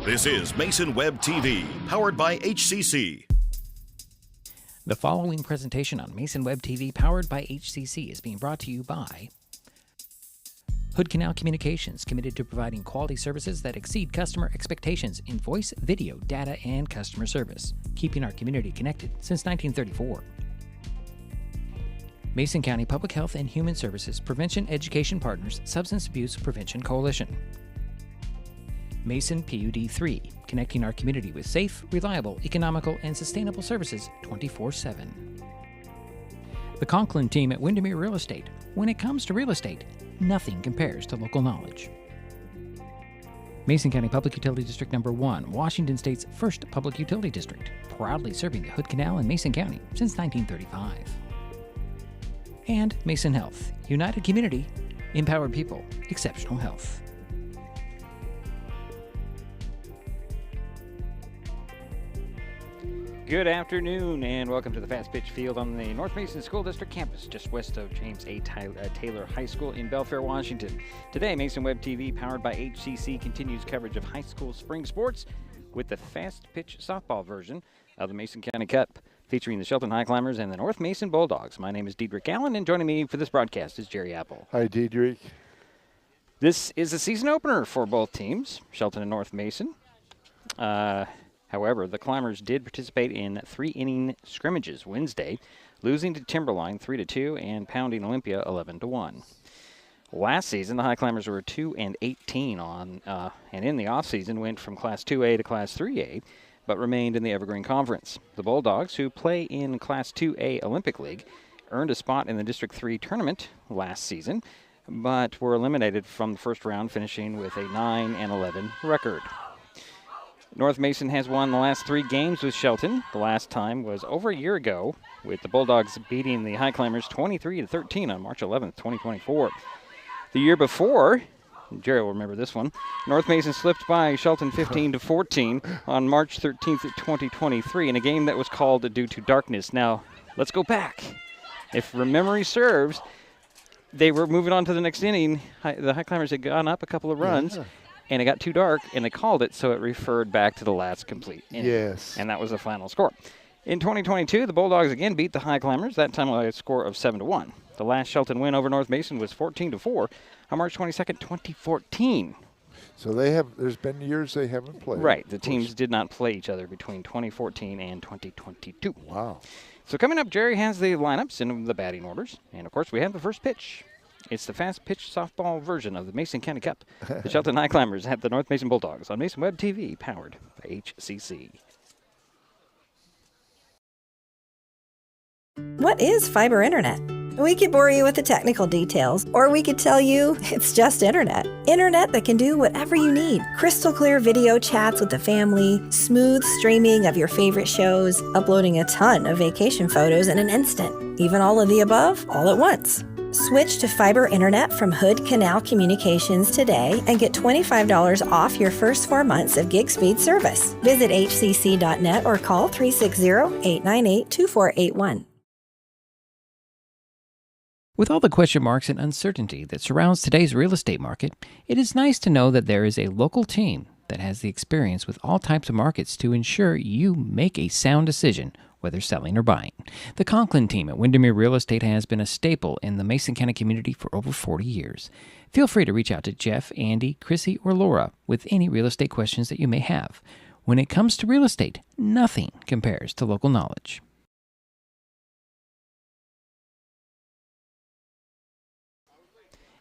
This is Mason Web TV, powered by HCC. The following presentation on Mason Web TV, powered by HCC, is being brought to you by Hood Canal Communications, committed to providing quality services that exceed customer expectations in voice, video, data, and customer service, keeping our community connected since 1934. Mason County Public Health and Human Services Prevention Education Partners Substance Abuse Prevention Coalition. Mason PUD 3, connecting our community with safe, reliable, economical, and sustainable services 24/7. The Conklin team at Windermere Real Estate. When it comes to real estate, nothing compares to local knowledge. Mason County Public Utility District Number 1, Washington State's first public utility district, proudly serving the Hood Canal in Mason County since 1935. And Mason Health, united community, empowered people, exceptional health. Good afternoon and welcome to the Fastpitch field on the North Mason School District campus just west of James A. Taylor High School in Belfair, Washington. Today, Mason Web TV, powered by HCC, continues coverage of high school spring sports with the Fastpitch softball version of the Mason County Cup, featuring the Shelton Highclimbers and the North Mason Bulldogs. My name is Diedrich Allen, and joining me for this broadcast is Jerry Apple. Hi, Diedrich. This is a season opener for both teams, Shelton and North Mason. However, the Climbers did participate in 3-inning scrimmages Wednesday, losing to Timberline 3-2 and pounding Olympia 11-1. Last season, the High Climbers were 2-18 and in the offseason went from Class 2A to Class 3A, but remained in the Evergreen Conference. The Bulldogs, who play in Class 2A Olympic League, earned a spot in the District 3 tournament last season, but were eliminated from the first round, finishing with a 9-11 record. North Mason has won the last 3 games with Shelton. The last time was over a year ago, with the Bulldogs beating the Highclimbers 23-13 on March 11th, 2024. The year before, Jerry will remember this one, North Mason slipped by Shelton 15-14 on March 13th, 2023, in a game that was called due to darkness. Now, let's go back. If memory serves, they were moving on to the next inning. The Highclimbers had gone up a couple of runs. Yeah. And it got too dark, and they called it, so it referred back to the last complete inning. Yes. And that was the final score. In 2022, the Bulldogs again beat the Highclimbers, that time by a score of 7-1. The last Shelton win over North Mason was 14-4 on March 22nd, 2014. So there's been years they haven't played. Right. The teams did not play each other between 2014 and 2022. Wow. So coming up, Jerry has the lineups and the batting orders. And, of course, we have the first pitch. It's the Fastpitch softball version of the Mason County Cup. The Shelton Highclimbers at the North Mason Bulldogs on Mason Web TV, powered by HCC. What is fiber internet? We could bore you with the technical details, or we could tell you it's just internet. Internet that can do whatever you need. Crystal clear video chats with the family, smooth streaming of your favorite shows, uploading a ton of vacation photos in an instant. Even all of the above, all at once. Switch to fiber internet from Hood Canal Communications today and get $25 off your first 4 months of gig speed service. Visit hcc.net or call 360-898-2481. With all the question marks and uncertainty that surrounds today's real estate market, it is nice to know that there is a local team that has the experience with all types of markets to ensure you make a sound decision, whether selling or buying. The Conklin team at Windermere Real Estate has been a staple in the Mason County community for over 40 years. Feel free to reach out to Jeff, Andy, Chrissy, or Laura with any real estate questions that you may have. When it comes to real estate, nothing compares to local knowledge.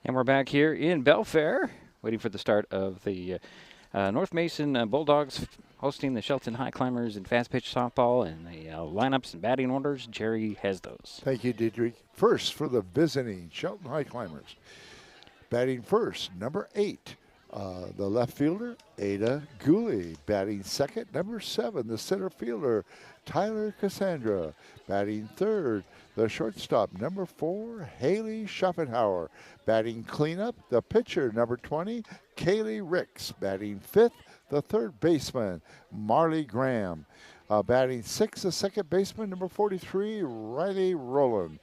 And we're back here in Belfair, waiting for the start of the North Mason Bulldogs hosting the Shelton Highclimbers in Fastpitch softball, and the lineups and batting orders. Jerry has those. Thank you, Diedrich. First for the visiting Shelton Highclimbers. Batting first, number 8, the left fielder, Ada Gooley. Batting second, number 7, the center fielder, Tyler Cassandra. Batting third, the shortstop, number 4, Haley Schopenhauer. Batting cleanup, the pitcher, number 20, Kaylee Ricks. Batting fifth, the third baseman, Marley Graham. Batting sixth, the second baseman, number 43, Riley Rowland.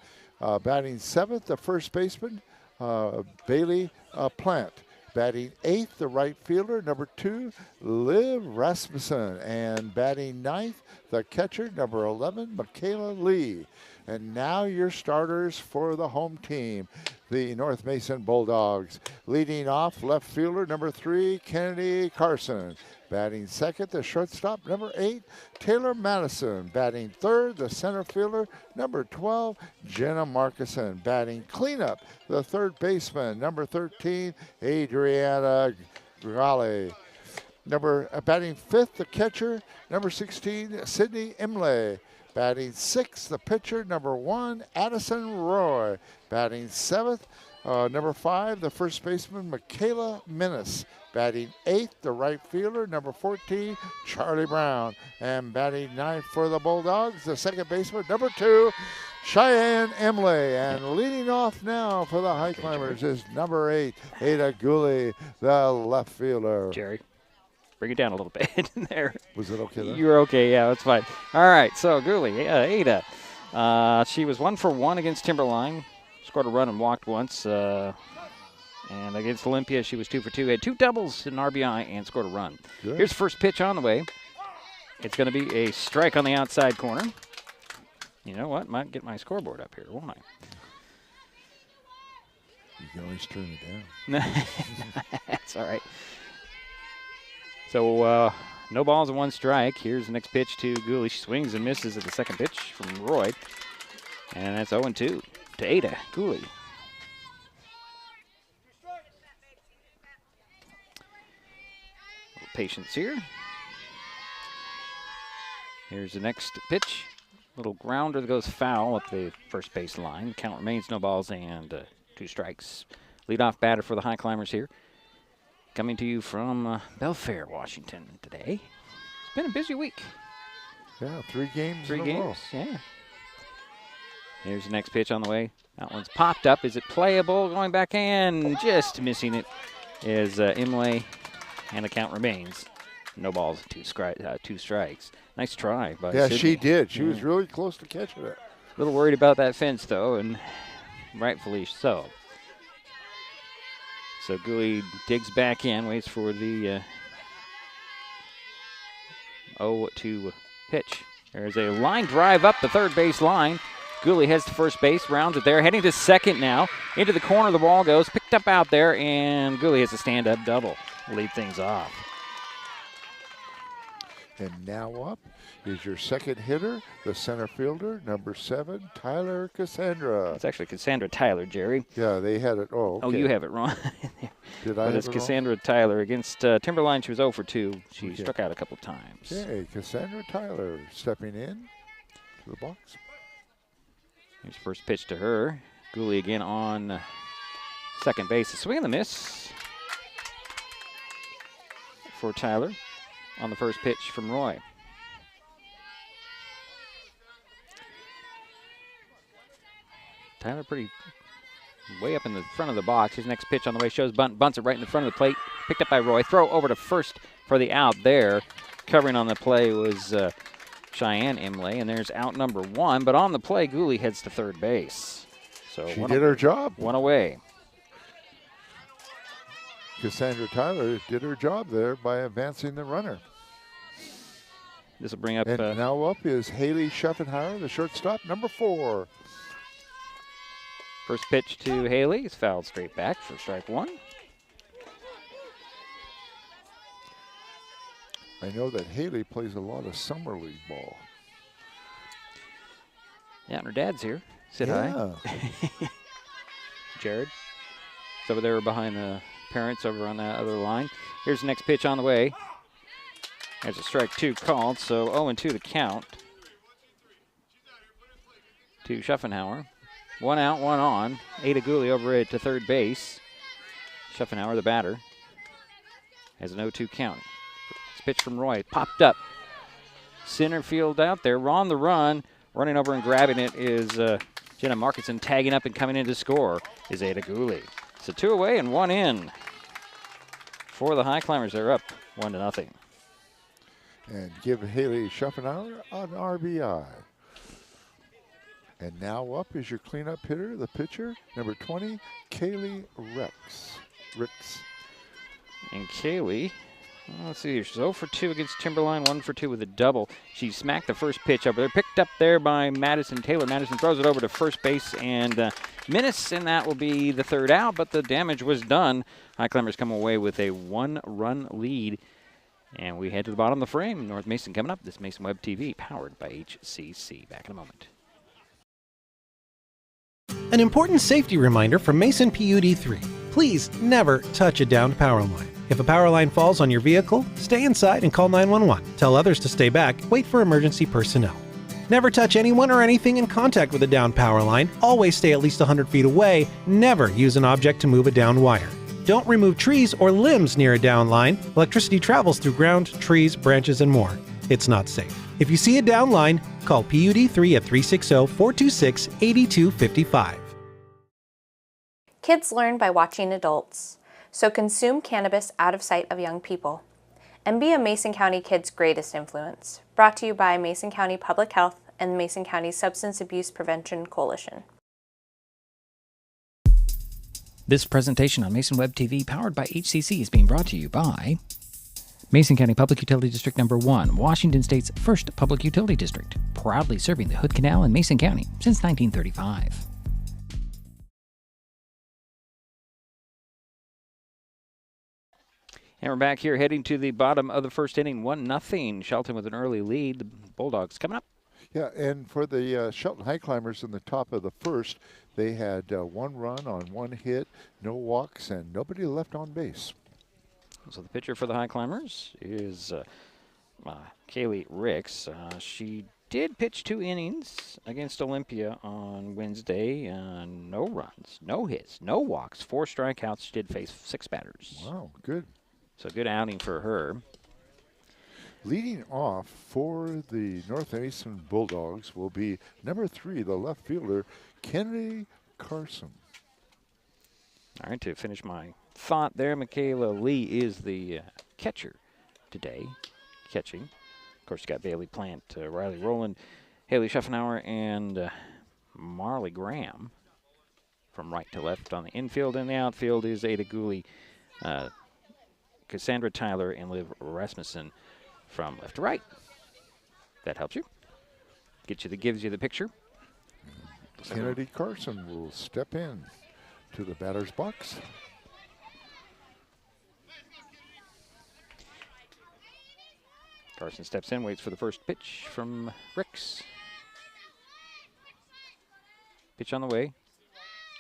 Batting seventh, the first baseman, Bailey Plant. Batting 8th, the right fielder, number 2, Liv Rasmussen. And batting 9th, the catcher, number 11, Michaela Lee. And now your starters for the home team, the North Mason Bulldogs. Leading off, left fielder, number 3, Kennedy Carson. Batting second, the shortstop, number 8, Taylor Madison. Batting third, the center fielder, number 12, Jenna Markison. Batting cleanup, the third baseman, number 13, Adriana Grale. Batting fifth, the catcher, number 16, Sydney Imlay. Batting sixth, the pitcher, number 1, Addison Roy. Batting seventh, number 5, the first baseman, Michaela Minnis. Batting 8th, the right fielder, number 14, Charlie Brown. And batting 9th for the Bulldogs, the second baseman, number 2, Cheyenne Emily. And leading off now for the Highclimbers is number 8, Ada Gooley, the left fielder. Jerry, bring it down a little bit there. Was it okay there? You're okay, yeah, that's fine. All right, so Gooley, Ada. She was 1 for 1 against Timberline. Scored a run and walked once. And against Olympia, she was 2 for 2. Had 2 doubles, an RBI, and scored a run. Good. Here's the first pitch on the way. It's going to be a strike on the outside corner. You know what? Might get my scoreboard up here, won't I? You can always turn it down. That's all right. So no balls and 1 strike. Here's the next pitch to Gooley. She swings and misses at the second pitch from Roy. And that's 0-2 to Ada Gooley. Patience here. Here's the next pitch. Little grounder that goes foul at the first base line. Count remains no balls and 2 strikes. Leadoff batter for the Highclimbers here. Coming to you from Belfair, Washington today. It's been a busy week. Yeah, 3 games 3 in a row. games, yeah. Here's the next pitch on the way. That one's popped up. Is it playable? Going back in, just missing it is Imlay. And the count remains. No balls, 2 strikes. Nice try by Yeah, Sydney. she did. She was really close to catching it. A little worried about that fence, though, and rightfully so. So Gooley digs back in, waits for the 0-2 pitch. There's a line drive up the third base line. Gooley heads to first base, rounds it there, heading to second now. Into the corner, the ball goes, picked up out there, and Gooley has a stand-up double. Lead things off. And now up is your second hitter, the center fielder, number 7, Tyler Cassandra. It's actually Cassandra Tyler, Jerry. Yeah, they had it. Oh, okay. Oh, you have it wrong. Did I but have it's it wrong? Cassandra Tyler. Against Timberline, she was 0 for 2. She struck out a couple times. Okay, Cassandra Tyler stepping in to the box. Here's the first pitch to her. Gooley again on second base. A swing and a miss for Tyler on the first pitch from Roy. Tyler pretty way up in the front of the box. His next pitch on the way shows bunts it right in the front of the plate. Picked up by Roy. Throw over to first for the out there. Covering on the play was Cheyenne Imlay, and there's out number 1. But on the play, Gooley heads to third base. So She did her job. 1 away. Cassandra Tyler did her job there by advancing the runner. This will bring up. And now up is Haley Schaffenhauer, the shortstop, number 4. First pitch to Haley is fouled straight back for strike 1. I know that Haley plays a lot of summer league ball. Yeah, and her dad's here. Said Yeah. hi. Jared. It's over there behind the parents over on that other line. Here's the next pitch on the way. There's a strike 2 called, so 0-2 to count to Schaffenhauer. 1 out, 1 on. Ada Gooley over it to third base. Schaffenhauer, the batter, has an 0-2 count. This pitch from Roy popped up. Center field out there. We're on the run. Running over and grabbing it is Jenna Markinson. Tagging up and coming in to score is Ada Gooley. So 2 away and 1 in for the Highclimbers. They're up 1-0. And give Haley Schaffenhauer an RBI. And now up is your cleanup hitter, the pitcher, number 20, Kaylee Ricks. And Kaylee, let's see here, she's 0 for 2 against Timberline, 1 for 2 with a double. She smacked the first pitch over there, picked up there by Madison. Taylor Madison throws it over to first base, and Minnis, and that will be the third out, but the damage was done. Highclimbers come away with a 1-run lead, and we head to the bottom of the frame. North Mason coming up. This Mason Web TV, powered by HCC. Back in a moment. An important safety reminder from Mason PUD3. Please never touch a downed power line. If a power line falls on your vehicle, stay inside and call 911. Tell others to stay back. Wait for emergency personnel. Never touch anyone or anything in contact with a downed power line. Always stay at least 100 feet away. Never use an object to move a downed wire. Don't remove trees or limbs near a downed line. Electricity travels through ground, trees, branches, and more. It's not safe. If you see a downed line, call PUD3 at 360-426-8255. Kids learn by watching adults, so consume cannabis out of sight of young people. And be a Mason County kid's greatest influence. Brought to you by Mason County Public Health and the Mason County Substance Abuse Prevention Coalition. This presentation on Mason Web TV, powered by HCC, is being brought to you by Mason County Public Utility District Number 1, Washington State's first public utility district, proudly serving the Hood Canal in Mason County since 1935. And we're back here heading to the bottom of the first inning, 1-0. Shelton with an early lead. The Bulldogs coming up. Yeah, and for the Shelton Highclimbers in the top of the first, they had 1 run on 1 hit, no walks, and nobody left on base. So the pitcher for the Highclimbers is Kaylee Ricks. She did pitch 2 innings against Olympia on Wednesday. No runs, no hits, no walks, 4 strikeouts. She did face 6 batters. Wow, good. So good outing for her. Leading off for the North Mason Bulldogs will be number 3, the left fielder, Kennedy Carson. All right, to finish my thought there, Michaela Lee is the catcher today, catching. Of course, you got Bailey Plant, Riley Rowland, Haley Schaffenauer, and Marley Graham from right to left on the infield. And the outfield is Ada Gooley, Cassandra Tyler, and Liv Rasmussen from left to right. That helps you. Gives you the picture. Kennedy Carson will step in to the batter's box. Carson steps in, waits for the first pitch from Ricks. Pitch on the way.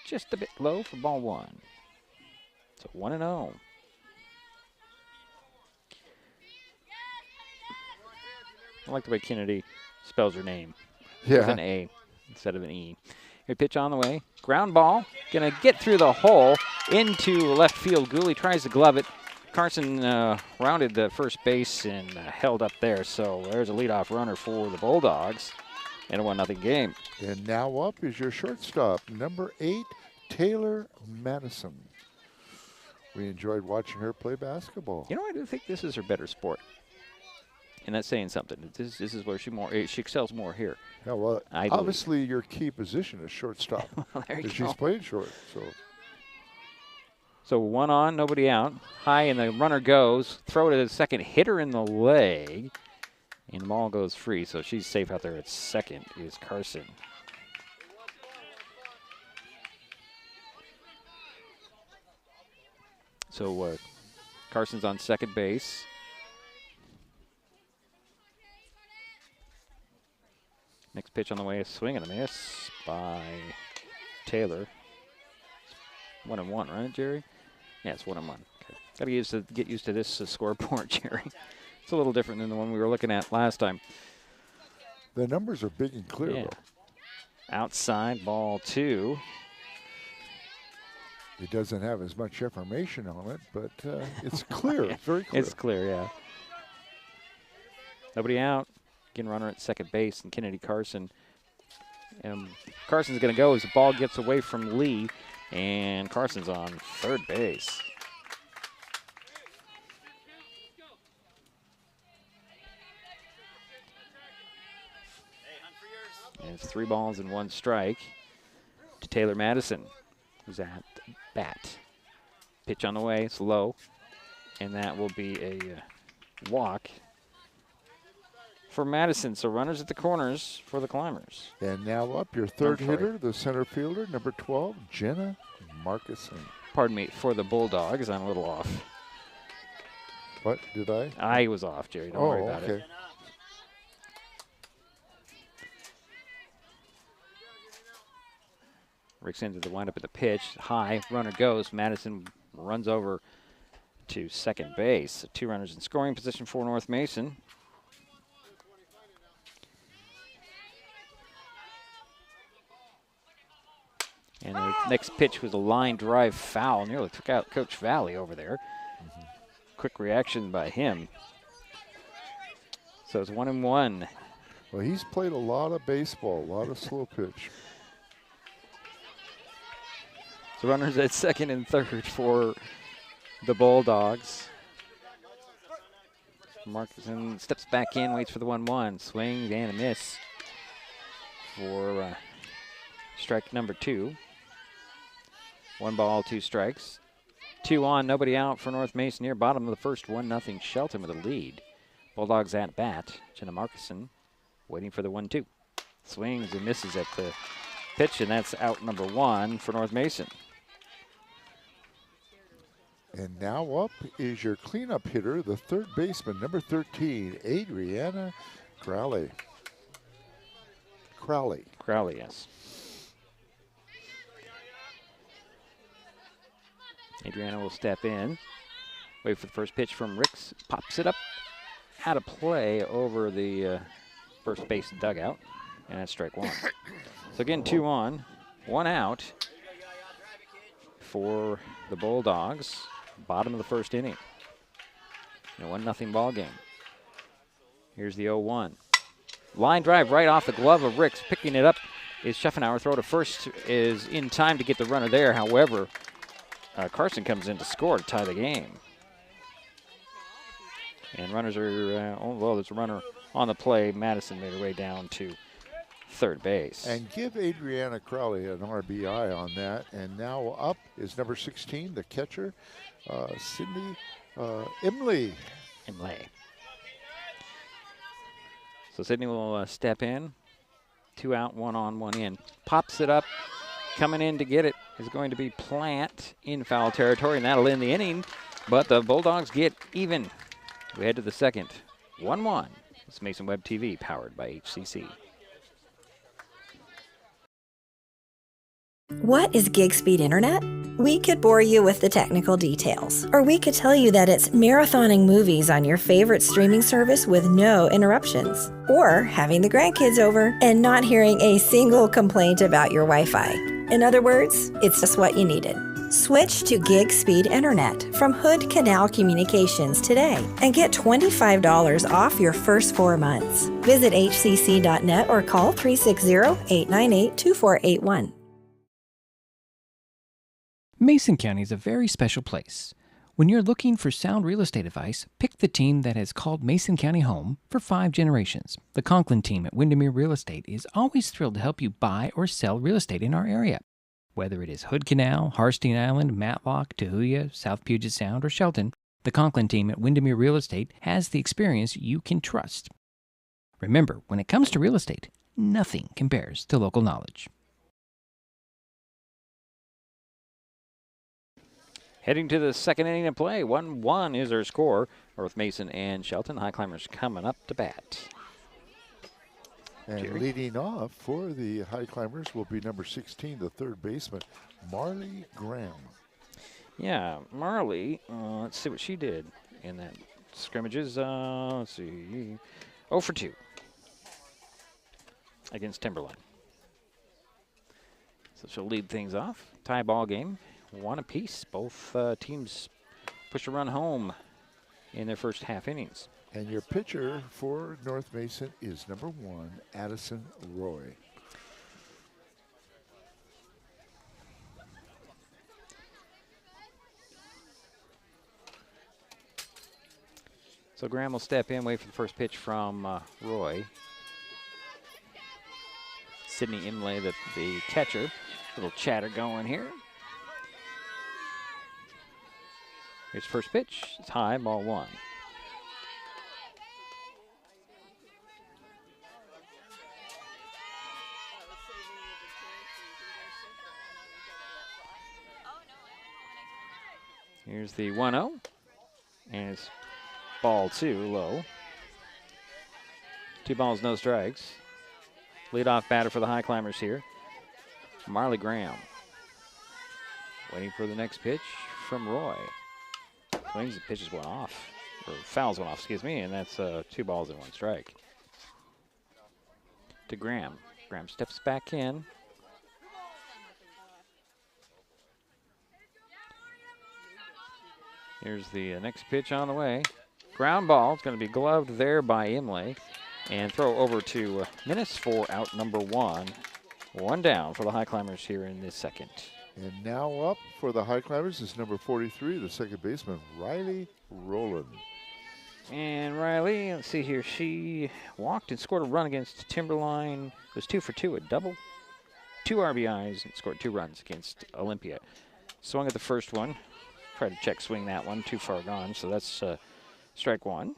Just a bit low for ball 1. So 1-0. I like the way Kennedy spells her name. Yeah. With an A instead of an E. Here, pitch on the way. Ground ball. Going to get through the hole into left field. Gooley tries to glove it. Carson rounded the first base and held up there. So there's a leadoff runner for the Bulldogs in a 1-0 game. And now up is your shortstop, number 8, Taylor Madison. We enjoyed watching her play basketball. You know, I do think this is her better sport. And that's saying something. This is where she excels more here. Yeah, well, I believe. obviously your key position is shortstop. Well, there you go. She's playing short, so. So 1 on, nobody out. High, and the runner goes. Throw to the second, hit her in the leg, and the ball goes free. So she's safe out there at second is Carson. So Carson's on second base. Next pitch on the way, a swing and a miss by Taylor. 1-1, right, Jerry? Yeah, it's 1-1. Okay. Got to get used to this scoreboard, Jerry. It's a little different than the one we were looking at last time. The numbers are big and clear, Yeah. though. Outside, ball 2. It doesn't have as much information on it, but it's clear. It's very clear. It's clear, yeah. Nobody out. Again, runner at second base, and Kennedy Carson. And Carson's going to go as the ball gets away from Lee, and Carson's on third base. And it's 3 balls and 1 strike to Taylor Madison, who's at bat. Pitch on the way, it's low. And that will be a walk for Madison. So runners at the corners for the Climbers. And now up your third hitter, the center fielder, number 12, Jenna Marcuson. Pardon me, for the Bulldogs. I'm a little off. What did I? I was off, Jerry. Don't worry about it. Ricks into the windup at the pitch. High, runner goes. Madison runs over to second base. So 2 runners in scoring position for North Mason. And the next pitch was a line drive foul. Nearly took out Coach Valley over there. Quick reaction by him. So it's 1-1. Well, he's played a lot of baseball, a lot of slow pitch. So runners at second and third for the Bulldogs. Marcuson steps back in, waits for the 1-1. Swing and a miss for strike number 2. 1 ball, 2 strikes. 2 on, nobody out for North Mason here. Bottom of the first, 1-0 Shelton with a lead. Bulldogs at bat. Jenna Marcuson waiting for the 1-2. Swings and misses at the pitch, and that's out number 1 for North Mason. And now up is your cleanup hitter, the third baseman, number 13, Adriana Crowley. Crowley, yes. Adriana will step in. Wait for the first pitch from Ricks. Pops it up out of play over the first base dugout. And that's strike 1. So again, 2 on, 1 out for the Bulldogs. Bottom of the first inning. A 1-0 ball game. Here's the 0-1. Line drive right off the glove of Ricks. Picking it up is Schaffenauer. Throw to first is in time to get the runner there. However, Carson comes in to score to tie the game. And runners are, well, there's a runner on the play. Madison made her way down to third base. And give Adriana Crowley an RBI on that. And now up is number 16, the catcher, Sydney Imlay. So Sydney will step in. 2 out, 1 on, 1 in. Pops it up. Coming in to get it is going to be Plant in foul territory, and that'll end the inning. But the Bulldogs get even. We head to the second. 1-1. It's Mason Web TV, powered by HCC. What is gig speed internet? We could bore you with the technical details, or we could tell you that it's marathoning movies on your favorite streaming service with no interruptions, or having the grandkids over and not hearing a single complaint about your Wi-Fi. In other words, it's just what you needed. Switch to gig speed internet from Hood Canal Communications today and get $25 off your first 4 months. Visit hcc.net or call 360-898-2481. Mason County is a very special place. When you're looking for sound real estate advice, pick the team that has called Mason County home for 5 generations. The Conklin team at Windermere Real Estate is always thrilled to help you buy or sell real estate in our area. Whether it is Hood Canal, Harstein Island, Matlock, Tahuya, South Puget Sound, or Shelton, the Conklin team at Windermere Real Estate has the experience you can trust. Remember, when it comes to real estate, nothing compares to local knowledge. Heading to the second inning of play. 1-1 is our score. North Mason and Shelton. Highclimbers coming up to bat. And Jerry? leading off for the Highclimbers will be number 16, the third baseman, Marley Graham. Yeah, Marley, let's see what she did in that scrimmages. Let's see, 0 for 2 against Timberline. So she'll lead things off. Tie ball game, 1 apiece. Both teams push a run home in their first half innings. And your pitcher for North Mason is number 1, Addison Roy. So Graham will step in, wait for the first pitch from Roy. Sydney Imlay, the catcher. Little chatter going here. Here's first pitch. It's high, ball 1. Here's the 1-0. And it's ball 2, low. 2 balls, no strikes. Leadoff batter for the Highclimbers here, Marley Graham. Waiting for the next pitch from Roy. Swings and pitches one off, or fouls one off, excuse me, and that's 2 balls and 1 strike. To Graham. Graham steps back in. Here's the next pitch on the way. Ground ball. It's going to be gloved there by Imlay. And throw over to Minnis for out number 1. 1 down for the Highclimbers here in this second. And now up for the Highclimbers is number 43, the second baseman, Riley Rowland. And Riley, let's see here, she walked and scored a run against Timberline. Was 2 for 2, a double, 2 RBIs, and scored 2 runs against Olympia. Swung at the first one. Tried to check swing that one, too far gone, so that's strike 1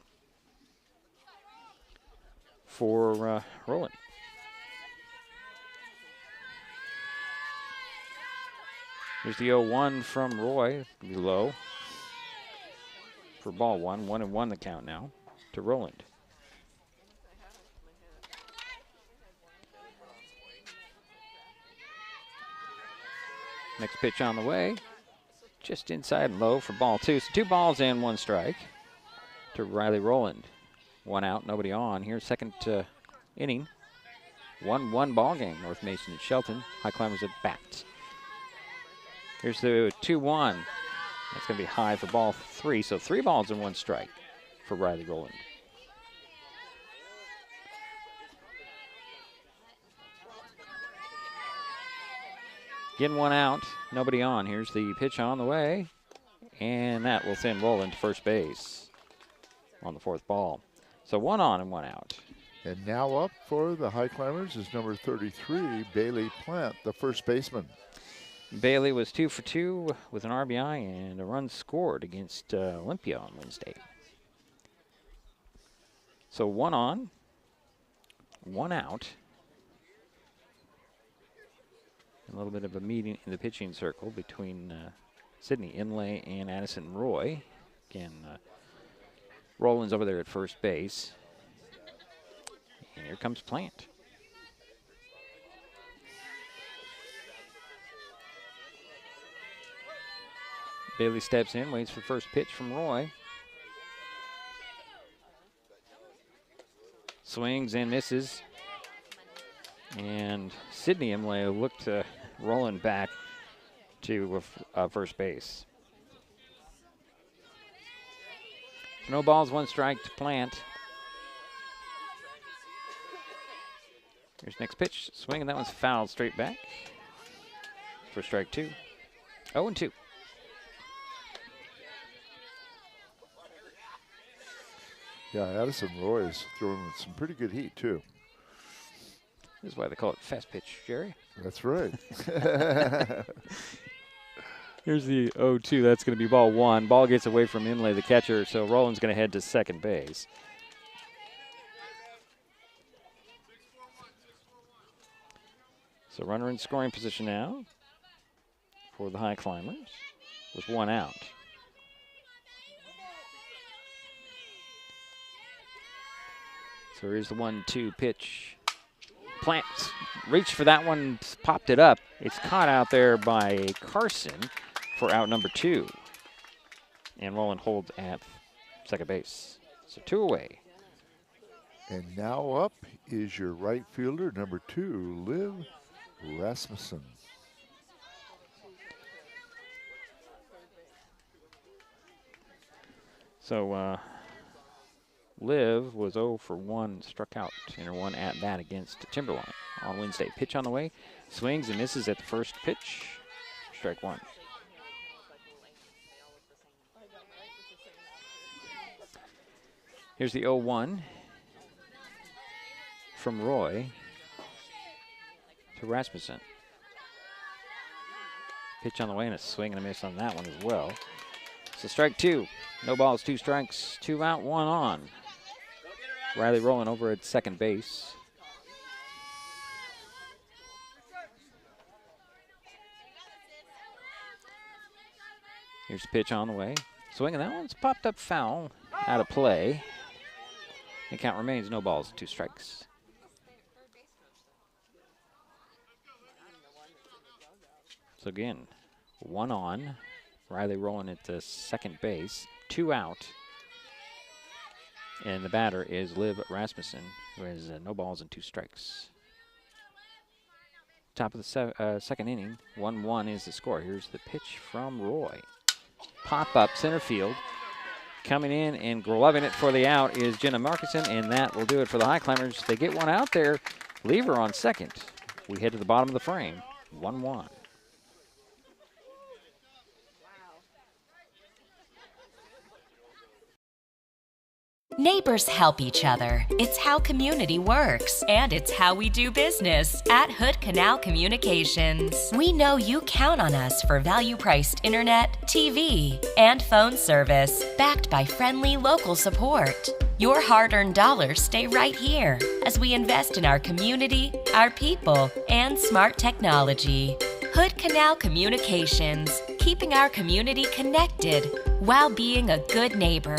for Rowland. Here's the 0-1 from Roy, be low for ball 1. 1-1 the count now to Rowland. Next pitch on the way, just inside and low for ball 2. So 2 balls and 1 strike to Riley Rowland. 1 out, nobody on. Here's second inning. 1-1 ball game. North Mason and Shelton. Highclimbers at bat. Here's the 2-1. That's going to be high for ball 3. So 3 balls and 1 strike for Riley Rowland. Getting 1 out, nobody on. Here's the pitch on the way. And that will send Rowland to first base on the 4th ball. So 1 on and 1 out. And now up for the Highclimbers is number 33, Bailey Plant, the first baseman. Bailey was 2 for 2 with an RBI and a run scored against Olympia on Wednesday. So 1 on, 1 out. A little bit of a meeting in the pitching circle between Sydney Imlay and Addison Roy. Again, Rowland's over there at first base. And here comes Plant. Bailey steps in, waits for first pitch from Roy. Swings and misses. And Sydney Imlay looked Rowland back to first base. No balls, 1 strike to Plant. Here's next pitch. Swing, and that one's fouled straight back for strike 2. 0-2. Yeah, Addison Roy is throwing with some pretty good heat, too. This is why they call it Fastpitch, Jerry. That's right. Here's the 0-2. That's going to be ball 1. Ball gets away from Imlay, the catcher, so Rowland's going to head to second base. So runner in scoring position now for the Highclimbers with 1 out. So here's the 1-2 pitch. Plant reached for that one, popped it up. It's caught out there by Carson for out number 2. And Rowland holds at second base. So 2 away. And now up is your right fielder, number 2, Liv Rasmussen. So Liv was 0 for 1, struck out in her 1 at bat against Timberline on Wednesday. Pitch on the way, swings and misses at the first pitch. Strike 1. Here's the 0-1 from Roy to Rasmussen. Pitch on the way and a swing and a miss on that one as well. So strike two. No balls, 2 strikes, 2 out, 1 on. Riley rolling over at second base. Here's the pitch on the way. Swing, and that one's popped up foul. Out of play. The count remains no balls, 2 strikes. So again, 1 on. Riley rolling at the second base. 2 out. And the batter is Liv Rasmussen, who has no balls and 2 strikes. Top of the second inning, 1-1 is the score. Here's the pitch from Roy. Pop up center field. Coming in and gloving it for the out is Jenna Markinson, and that will do it for the Highclimbers. They get one out there. Lever on second. We head to the bottom of the frame, 1-1. Neighbors help each other. It's how community works, and it's how we do business at Hood Canal Communications. We know you count on us for value-priced internet, TV, and phone service, backed by friendly local support. Your hard-earned dollars stay right here as we invest in our community, our people, and smart technology. Hood Canal Communications, keeping our community connected while being a good neighbor.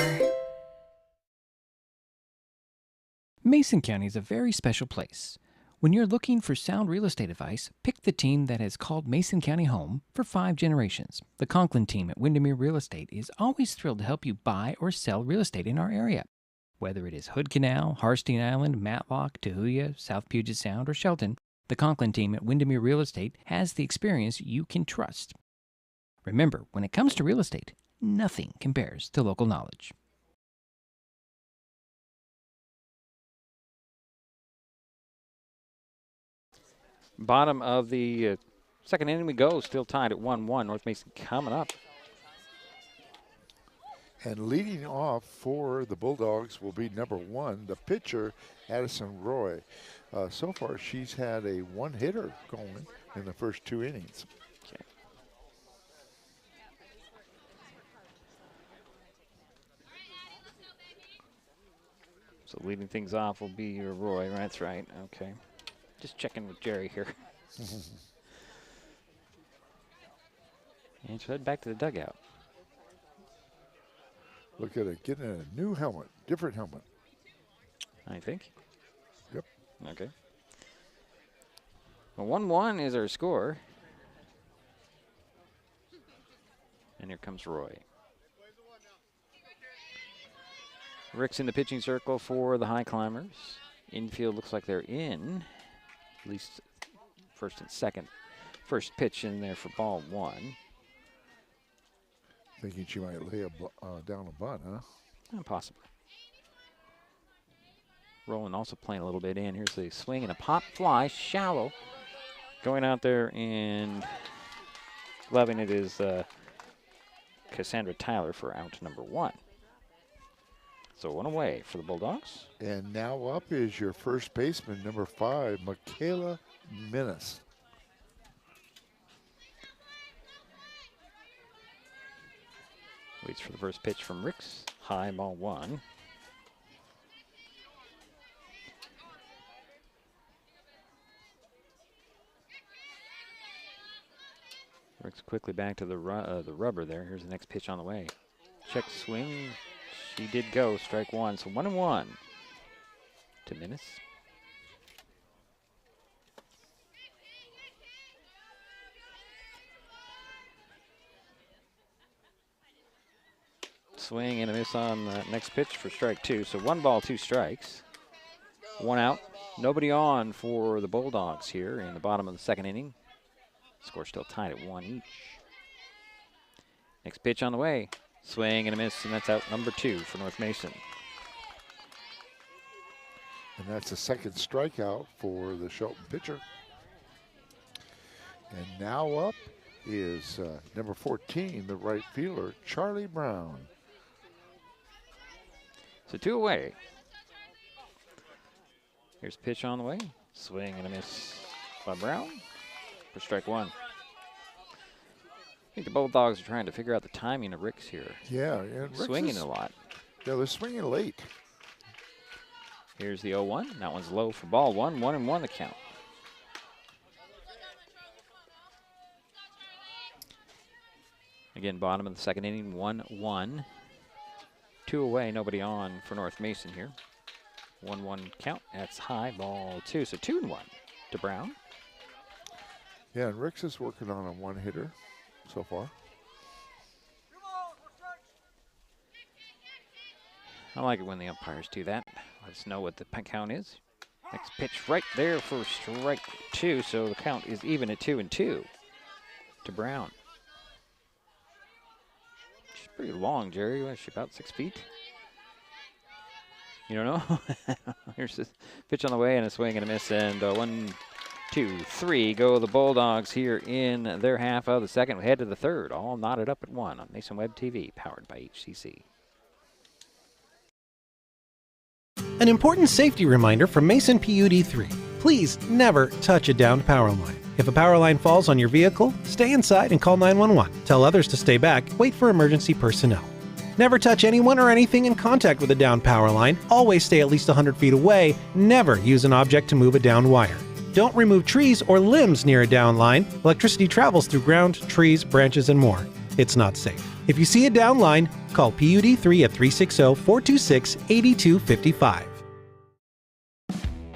Mason County is a very special place. When you're looking for sound real estate advice, pick the team that has called Mason County home for 5 generations. The Conklin team at Windermere Real Estate is always thrilled to help you buy or sell real estate in our area. Whether it is Hood Canal, Harstein Island, Matlock, Tahuya, South Puget Sound, or Shelton, the Conklin team at Windermere Real Estate has the experience you can trust. Remember, when it comes to real estate, nothing compares to local knowledge. Bottom of the second inning we go, still tied at 1-1. North Mason coming up. And leading off for the Bulldogs will be number 1, the pitcher, Addison Roy. So far, she's had a 1-hitter going in the first 2 innings. Okay. So leading things off will be your Roy. That's right. Okay. Just checking with Jerry here. And she'll head back to the dugout. Look at it, getting a new helmet, different helmet. I think. Yep. Okay. Well, 1-1 is our score. And here comes Roy. Rick's in the pitching circle for the Highclimbers. Infield looks like they're in. At least first and second. First pitch in there for ball 1. Thinking she might lay down a bunt, huh? Possibly. Roland also playing a little bit in. Here's the swing and a pop fly, shallow. Going out there and gloving it is Cassandra Tyler for out number 1. So 1 away for the Bulldogs. And now up is your first baseman, number 5, Michaela Minnis. Waits for the first pitch from Ricks. High, ball 1. Ricks quickly back to the rubber there. Here's the next pitch on the way. Check swing. She did go. Strike 1. So 1-1 to Minnis. Swing and a miss on the next pitch for strike 2. So 1 ball, 2 strikes. 1 out. Nobody on for the Bulldogs here in the bottom of the second inning. Score still tied at 1 each. Next pitch on the way. Swing and a miss, and that's out number 2 for North Mason. And that's the second strikeout for the Shelton pitcher. And now up is number 14, the right fielder, Charlie Brown. So 2 away. Here's pitch on the way. Swing and a miss by Brown for strike 1. think the Bulldogs are trying to figure out the timing of Ricks here. Yeah, and Ricks Swinging a lot. Yeah, they're swinging late. Here's the 0-1. That one's low for ball one. 1-1 the count. Again, bottom of the second inning, 1-1. 2 away, nobody on for North Mason here. 1-1 count. That's high, ball 2. So 2-1 to Brown. Yeah, and Ricks is working on a one-hitter so far. I like it when the umpires do that. Let us know what the count is. Next pitch right there for strike 2. So the count is even at 2-2 to Brown. She's pretty long, Jerry. What is she, about 6 feet? You don't know? Here's this pitch on the way and a swing and a miss. And 1, 2, 3 go the Bulldogs here in their half of the second. We head to the third, all knotted up at 1 on Mason Web TV, powered by HCC. An important safety reminder from Mason PUD3. Please never touch a downed power line. If a power line falls on your vehicle, stay inside and call 911. Tell others to stay back, wait for emergency personnel. Never touch anyone or anything in contact with a downed power line. Always stay at least 100 feet away. Never use an object to move a downed wire. Don't remove trees or limbs near a downed line. Electricity travels through ground, trees, branches, and more. It's not safe. If you see a downed line, call PUD3 at 360-426-8255.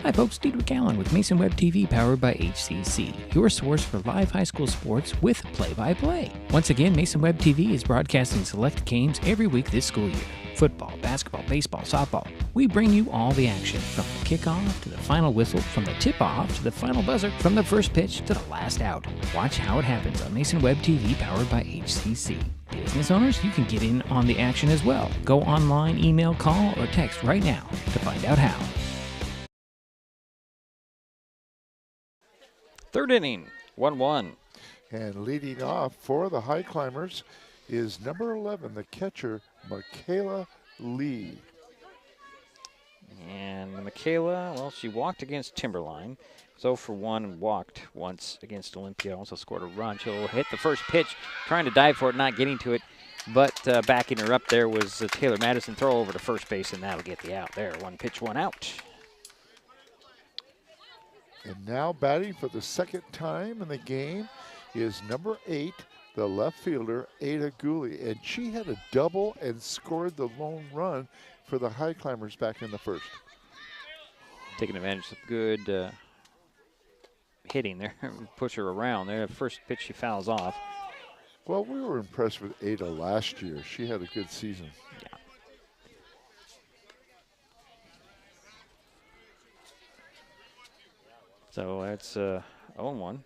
Hi folks, Steve Allen with Mason Web TV powered by HCC, your source for live high school sports with play-by-play. Once again, Mason Web TV is broadcasting select games every week this school year. Football, basketball, baseball, softball. We bring you all the action, from the kickoff to the final whistle, from the tip-off to the final buzzer, from the first pitch to the last out. Watch how it happens on Mason Web TV powered by HCC. Business owners, you can get in on the action as well. Go online, email, call, or text right now to find out how. Third inning, 1-1. And leading off for the Highclimbers is number 11, the catcher, Michaela Lee. And Michaela, well, she walked against Timberline. Was 0 for 1 and walked once against Olympia. Also scored a run. She'll hit the first pitch, trying to dive for it, not getting to it. But backing her up there was Taylor Madison. Throw over to first base, and that'll get the out there. 1 pitch, 1 out. And now batting for the second time in the game is number 8, the left fielder, Ada Gooley. And she had a double and scored the lone run for the Highclimbers back in the first. Taking advantage of good hitting there. Push her around there. First pitch she fouls off. Well, we were impressed with Ada last year. She had a good season. Yeah. So that's 0-1.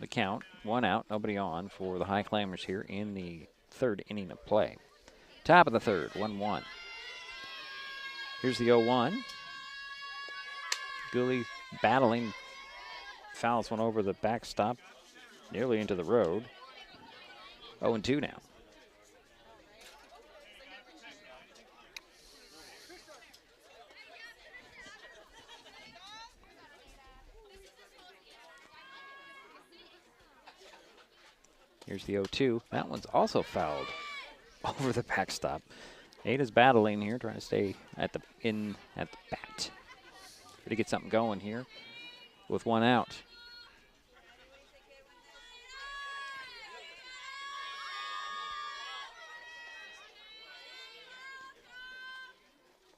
The count, 1 out, nobody on for the Highclimbers here in the third inning of play. Top of the third, 1-1. Here's the 0-1. Gooley battling, fouls one over the backstop, nearly into the road. 0-2 now. Here's the 0-2. That one's also fouled over the backstop. Ada's battling here, trying to stay at the bat. To get something going here with 1 out.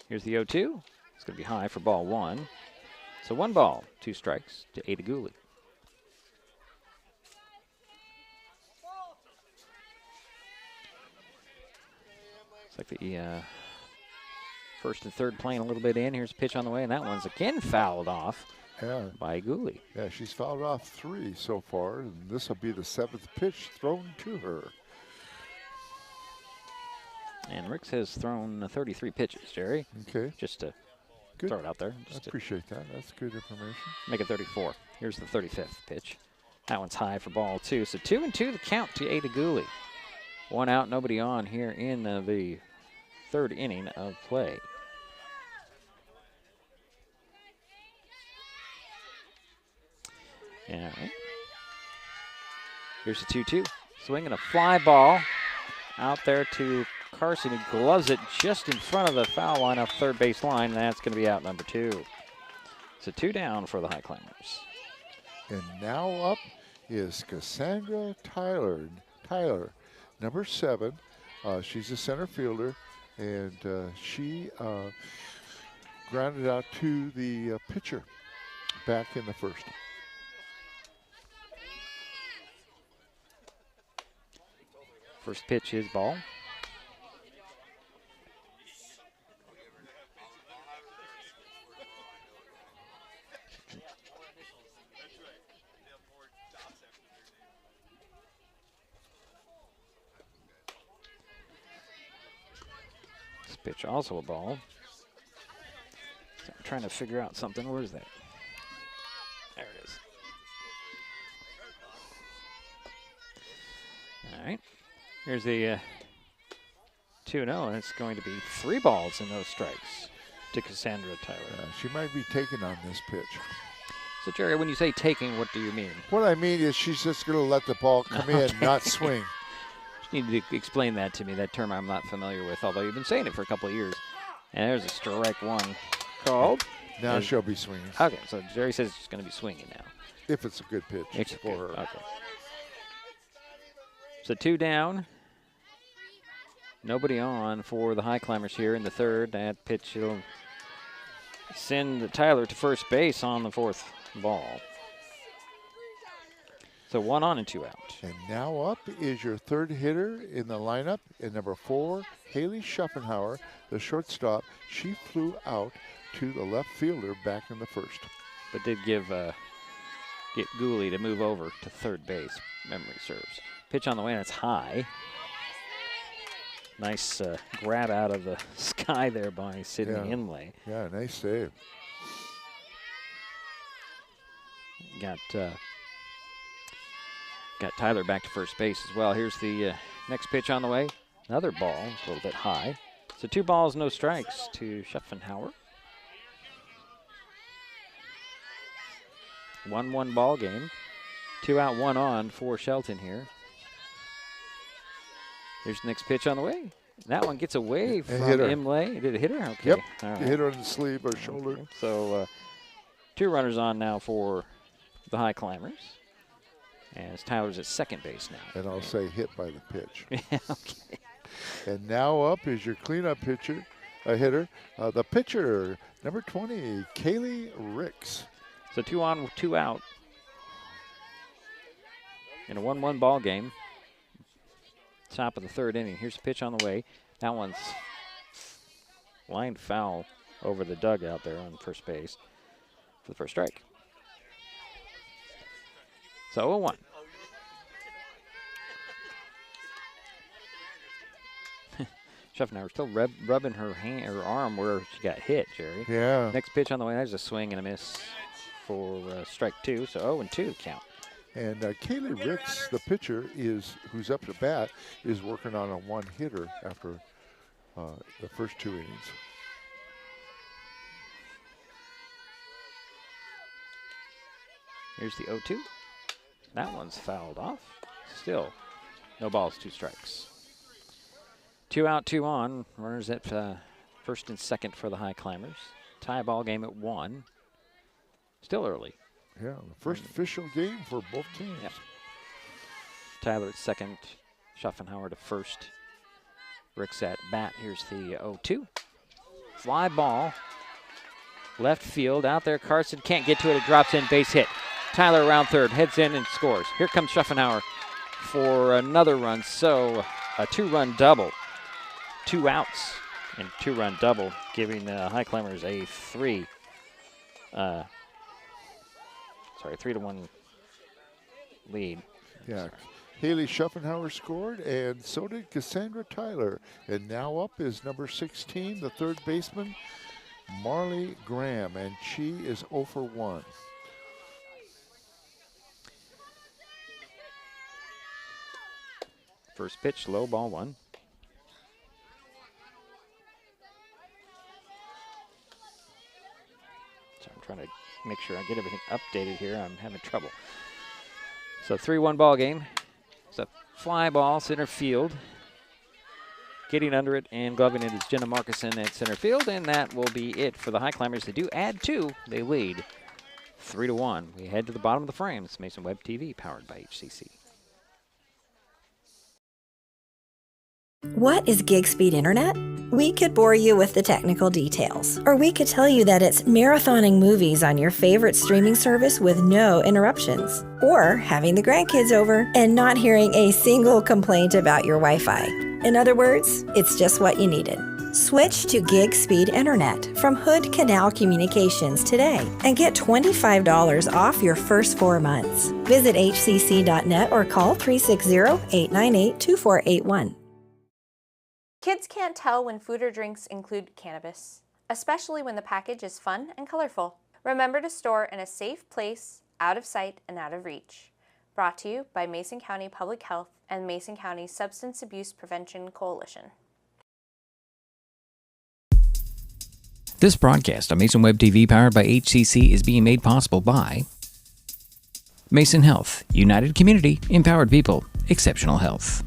Here's the 0-2. It's going to be high for ball 1. So 1 ball, 2 strikes to Ada Gooley. It's like the first and third playing a little bit in. Here's a pitch on the way, and that one's again fouled off by Gooley. Yeah, she's fouled off 3 so far, and this will be the 7th pitch thrown to her. And Ricks has thrown 33 pitches, Jerry. Okay. Just to Good. throw it out there. I appreciate that. That's good information. Make it 34. Here's the 35th pitch. That one's high for ball 2. So 2-2 the count to Ada Gooley. 1 out, nobody on here in the third inning of play. All right. Here's the 2-2. Swinging a fly ball out there to Carson. He gloves it just in front of the foul line off third base line, and that's going to be out number 2. So 2 down for the Highclimbers. And now up is Cassandra Tyler. Tyler, number 7. She's a center fielder, and she grounded out to the pitcher back in the first. First pitch is ball. This pitch also a ball. So I'm trying to figure out something. Where is that? There it is. All right. Here's the 2-0, and it's going to be 3 balls and no strikes to Cassandra Tyler. She might be taken on this pitch. So, Jerry, when you say taking, what do you mean? What I mean is she's just going to let the ball come in, not swing. You need to explain that to me, that term I'm not familiar with, although you've been saying it for a couple of years. And there's a strike 1 called. Now she'll be swinging. Okay, so Jerry says she's going to be swinging now. If it's a good pitch It's for her. Okay. So 2 down. Nobody on for the Highclimbers here in the third. That pitch will send Tyler to first base on the 4th ball. So 1 on and 2 out. And now up is your third hitter in the lineup, in number 4, Haley Schuffenhauer, the shortstop. She flew out to the left fielder back in the first. But did get Gooley to move over to third base, memory serves. Pitch on the way, and it's high. Nice grab out of the sky there by Sydney Inlay. Yeah, nice save. Got Tyler back to first base as well. Here's the next pitch on the way. Another ball, a little bit high. So 2 balls, no strikes to Schuffenhauer. 1-1 ball game. 2 out, 1 on for Shelton here. Here's the next pitch on the way. That one gets away from Imlay. Did it hit her? Okay. Yep. All right. Hit her on the sleeve or shoulder. Okay. So 2 runners on now for the Highclimbers. As Tyler's at second base now. And I'll say hit by the pitch. Yeah, okay. And now up is your cleanup hitter. The pitcher, number 20, Kaylee Ricks. So 2 on, 2 out. In a 1-1 ball game. Top of the 3rd inning. Here's a pitch on the way. That one's lined foul over the dugout there on first base for the first strike. So 0-1. Schuffenhauer still rubbing her arm where she got hit, Jerry. Yeah. Next pitch on the way. There's a swing and a miss for strike 2. So 0-2 count. And Kaylee Ricks, the pitcher, who's up to bat, is working on a 1-hitter after the first 2 innings. Here's the 0-2. That one's fouled off. Still, no balls, 2 strikes. 2 out, 2 on. Runners at first and second for the Highclimbers. Tie ball game at 1. Still early. Yeah, the first official game for both teams. Yep. Tyler at second, Schuffenhauer to first. Ricks at bat. Here's the 0-2. Fly ball. Left field. Out there, Carson can't get to it. It drops in, base hit. Tyler around third, heads in and scores. Here comes Schuffenhauer for another run. So a 2-run double. 2 outs and 2-run double, giving the Highclimbers a 3-1 lead. Yeah. Sorry. Haley Schuffenhauer scored, and so did Cassandra Tyler. And now up is number 16, the third baseman, Marley Graham, and she is 0 for 1. First pitch, low, ball 1. So I'm trying to make sure I get everything updated here. I'm having trouble. So 3-1 ball game. It's a fly ball, center field. Getting under it and gloving it is Jenna Markison at center field, and that will be it for the Highclimbers. They do add 2. They lead 3-1. We head to the bottom of the frame. It's Mason Web TV, powered by HCC. What is gig speed internet? We could bore you with the technical details, or we could tell you that it's marathoning movies on your favorite streaming service with no interruptions, or having the grandkids over and not hearing a single complaint about your Wi-Fi. In other words, it's just what you needed. Switch to gig speed internet from Hood Canal Communications today and get $25 off your first 4 months. Visit hcc.net or call 360-898-2481. Kids can't tell when food or drinks include cannabis, especially when the package is fun and colorful. Remember to store in a safe place, out of sight and out of reach. Brought to you by Mason County Public Health and Mason County Substance Abuse Prevention Coalition. This broadcast on Mason Web TV, powered by HCC, is being made possible by Mason Health, United Community, Empowered People, Exceptional Health.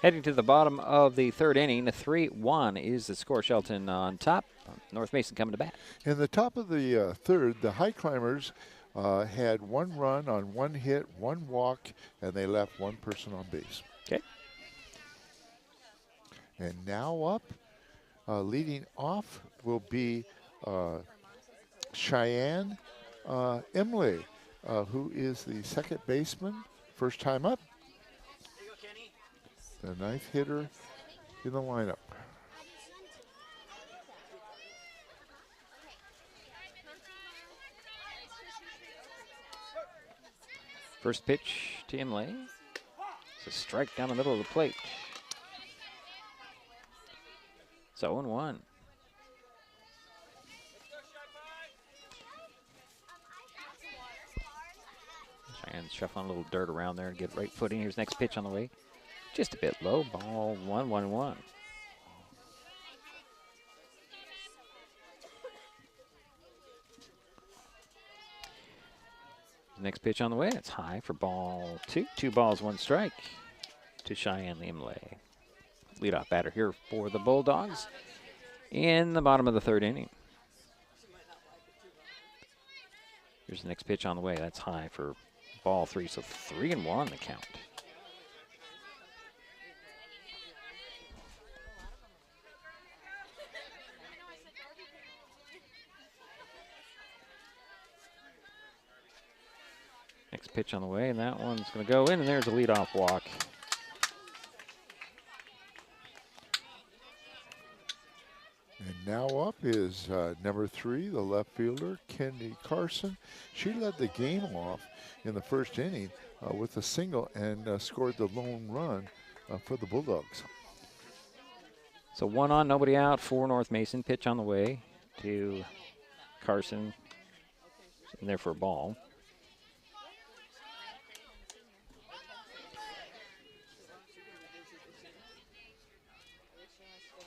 Heading to the bottom of the 3rd inning, 3-1 is the score. Shelton on top. North Mason coming to bat. In the top of the 3rd, the Highclimbers had 1 run on 1 hit, 1 walk, and they left 1 person on base. Okay. And now up, leading off will be Cheyenne Emily, who is the 2nd baseman, first time up. The 9th hitter in the lineup. First pitch to Imlay. It's a strike down the middle of the plate. It's 0-1. Cheyenne's shuffling a little dirt around there and get right footing. Here's next pitch on the way. Just a bit low. Ball 1-1-1. Next pitch on the way. It's high for ball 2. 2 balls, 1 strike to Cheyenne Imlay. Leadoff batter here for the Bulldogs in the bottom of the 3rd inning. Here's the next pitch on the way. That's high for ball 3. So 3-1 the count. Next pitch on the way, and that one's going to go in, and there's a leadoff walk. And now up is number 3, the left fielder, Kendi Carson. She led the game off in the 1st inning with a single and scored the lone run for the Bulldogs. So 1 on, nobody out for North Mason. Pitch on the way to Carson. In there for a ball.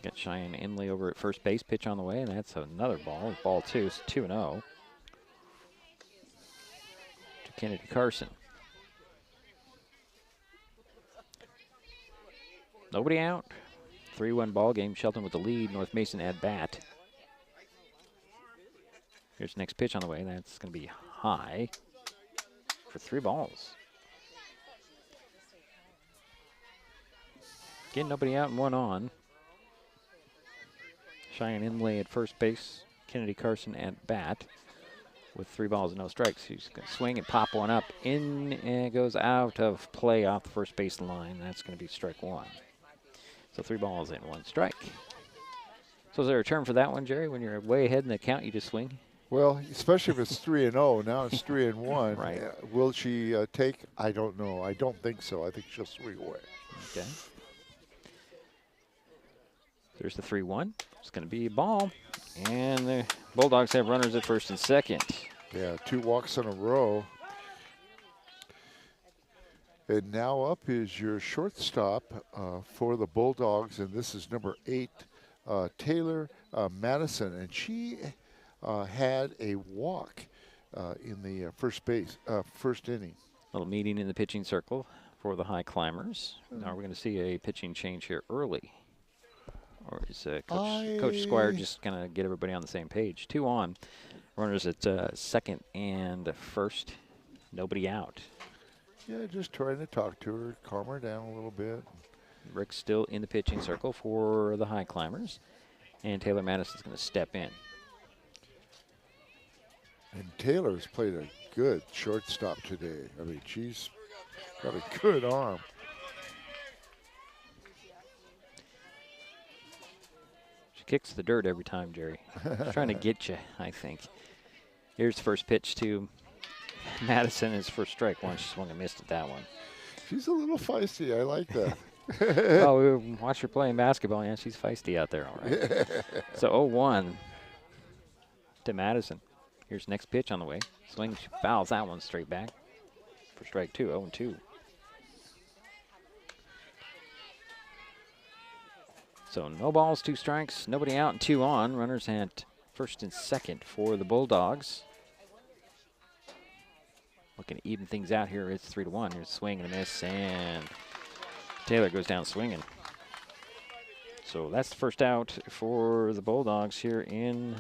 Got Cheyenne Imlay over at first base. Pitch on the way, and that's another ball. Ball 2, it's 2-0 to Kennedy Carson. Nobody out. 3-1 ball game. Shelton with the lead. North Mason at bat. Here's the next pitch on the way. That's going to be high for 3 balls. Again, nobody out and 1 on. Cheyenne Imlay at first base. Kennedy Carson at bat with 3 balls and no strikes. He's going to swing and pop one up. In and it goes out of play off the first base line. That's going to be strike 1. So 3 balls and 1 strike. So is there a term for that one, Jerry? When you're way ahead in the count, you just swing? Well, especially if it's 3-0. Now it's 3-1. Right. Will she take? I don't know. I don't think so. I think she'll swing away. Okay. There's the 3-1. It's going to be a ball. And the Bulldogs have runners at first and second. Yeah, 2 walks in a row. And now up is your shortstop for the Bulldogs, and this is number 8, Taylor Madison. And she had a walk in the first inning. Little meeting in the pitching circle for the Highclimbers. Now we're going to see a pitching change here early. Or is Coach Squire just going to get everybody on the same page? 2 on. Runners at second and first. Nobody out. Yeah, just trying to talk to her, calm her down a little bit. Rick's still in the pitching circle for the Highclimbers. And Taylor Madison's going to step in. And Taylor's played a good shortstop today. I mean, she's got a good arm. She kicks the dirt every time, Jerry. She's trying to get you, I think. Here's the first pitch to Madison. His first strike one. She swung and missed at that one. She's a little feisty. I like that. Oh, we watched her playing basketball. Yeah, she's feisty out there, all right. So 0-1 to Madison. Here's next pitch on the way. Swing, she fouls that one straight back for strike 2, 0-2. So no balls, 2 strikes, nobody out and 2 on. Runners at first and second for the Bulldogs. Looking to even things out here. It's 3-1. Here's a swing and a miss, and Taylor goes down swinging. So that's the first out for the Bulldogs here in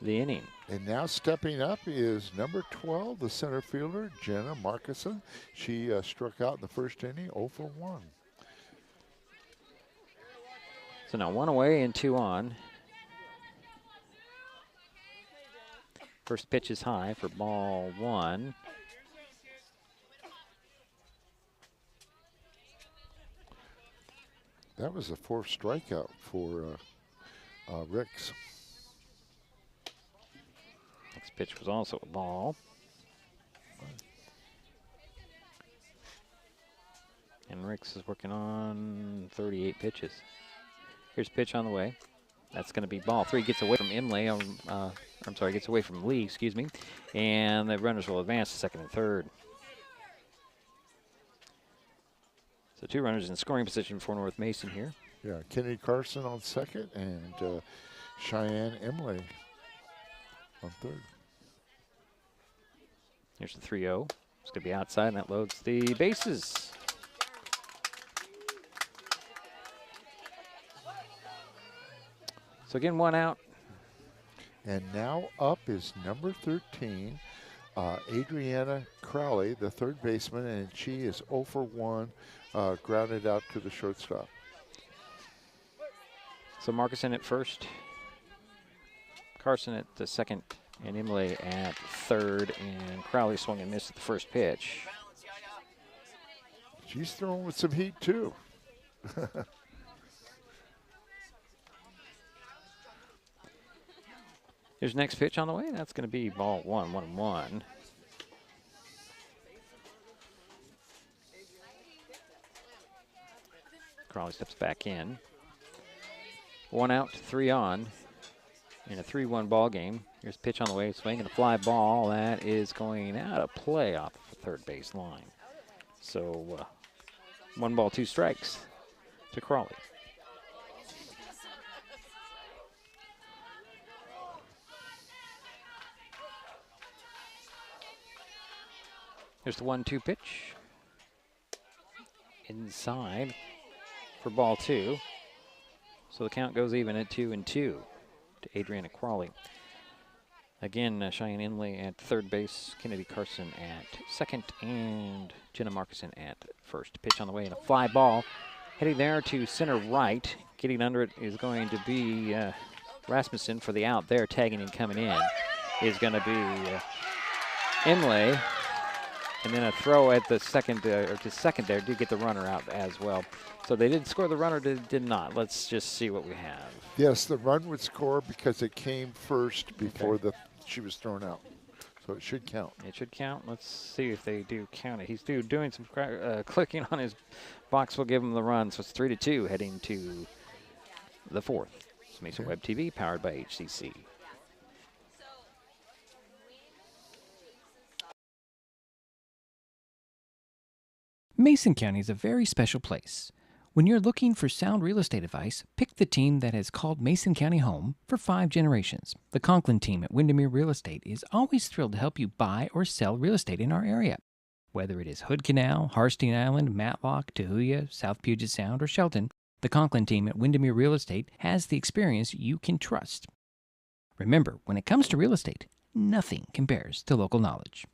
the inning. And now stepping up is number 12, the center fielder, Jenna Markison. She struck out in the first inning, 0 for 1. So now 1 away and 2 on. First pitch is high for ball 1. That was the 4th strikeout for Ricks. Next pitch was also a ball. And Ricks is working on 38 pitches. Here's a pitch on the way. That's going to be ball 3. Gets away from gets away from Lee, excuse me. And the runners will advance to second and third. So 2 runners in scoring position for North Mason here. Yeah, Kennedy Carson on second and Cheyenne Emily on third. Here's the 3-0. It's going to be outside, and that loads the bases. So again, 1 out. And now up is number 13, Adriana Crowley, the third baseman, and she is 0 for 1, grounded out to the shortstop. So Markison at first, Carson at the second, and Emily at third, and Crowley swung and missed at the first pitch. She's throwing with some heat, too. Here's next pitch on the way. That's going to be ball 1, 1-1. Crowley steps back in. 1 out, 3 on in a 3-1 ball game. Here's a pitch on the way, swing and a fly ball. That is going out of play off the third base line. So 1 ball, 2 strikes to Crowley. Here's the 1-2 pitch. Inside for ball 2. So the count goes even at 2-2 to Adriana Crowley. Again, Cheyenne Inley at third base, Kennedy Carson at second, and Jenna Markison at first. Pitch on the way and a fly ball. Heading there to center right. Getting under it is going to be Rasmussen for the out there. Tagging and coming in is going to be Inley. And then a throw at the second, or to second there, did get the runner out as well. So they did score, the runner did not. Let's just see what we have. Yes, the run would score because it came first before she was thrown out. So it should count. It should count. Let's see if they do count it. He's doing some clicking on his box. Will give him the run. So it's 3-2 heading to the 4th. It's Mason Web TV powered by HCC. Mason County is a very special place. When you're looking for sound real estate advice, pick the team that has called Mason County home for 5 generations. The Conklin team at Windermere Real Estate is always thrilled to help you buy or sell real estate in our area. Whether it is Hood Canal, Harstein Island, Matlock, Tahuya, South Puget Sound, or Shelton, the Conklin team at Windermere Real Estate has the experience you can trust. Remember, when it comes to real estate, nothing compares to local knowledge.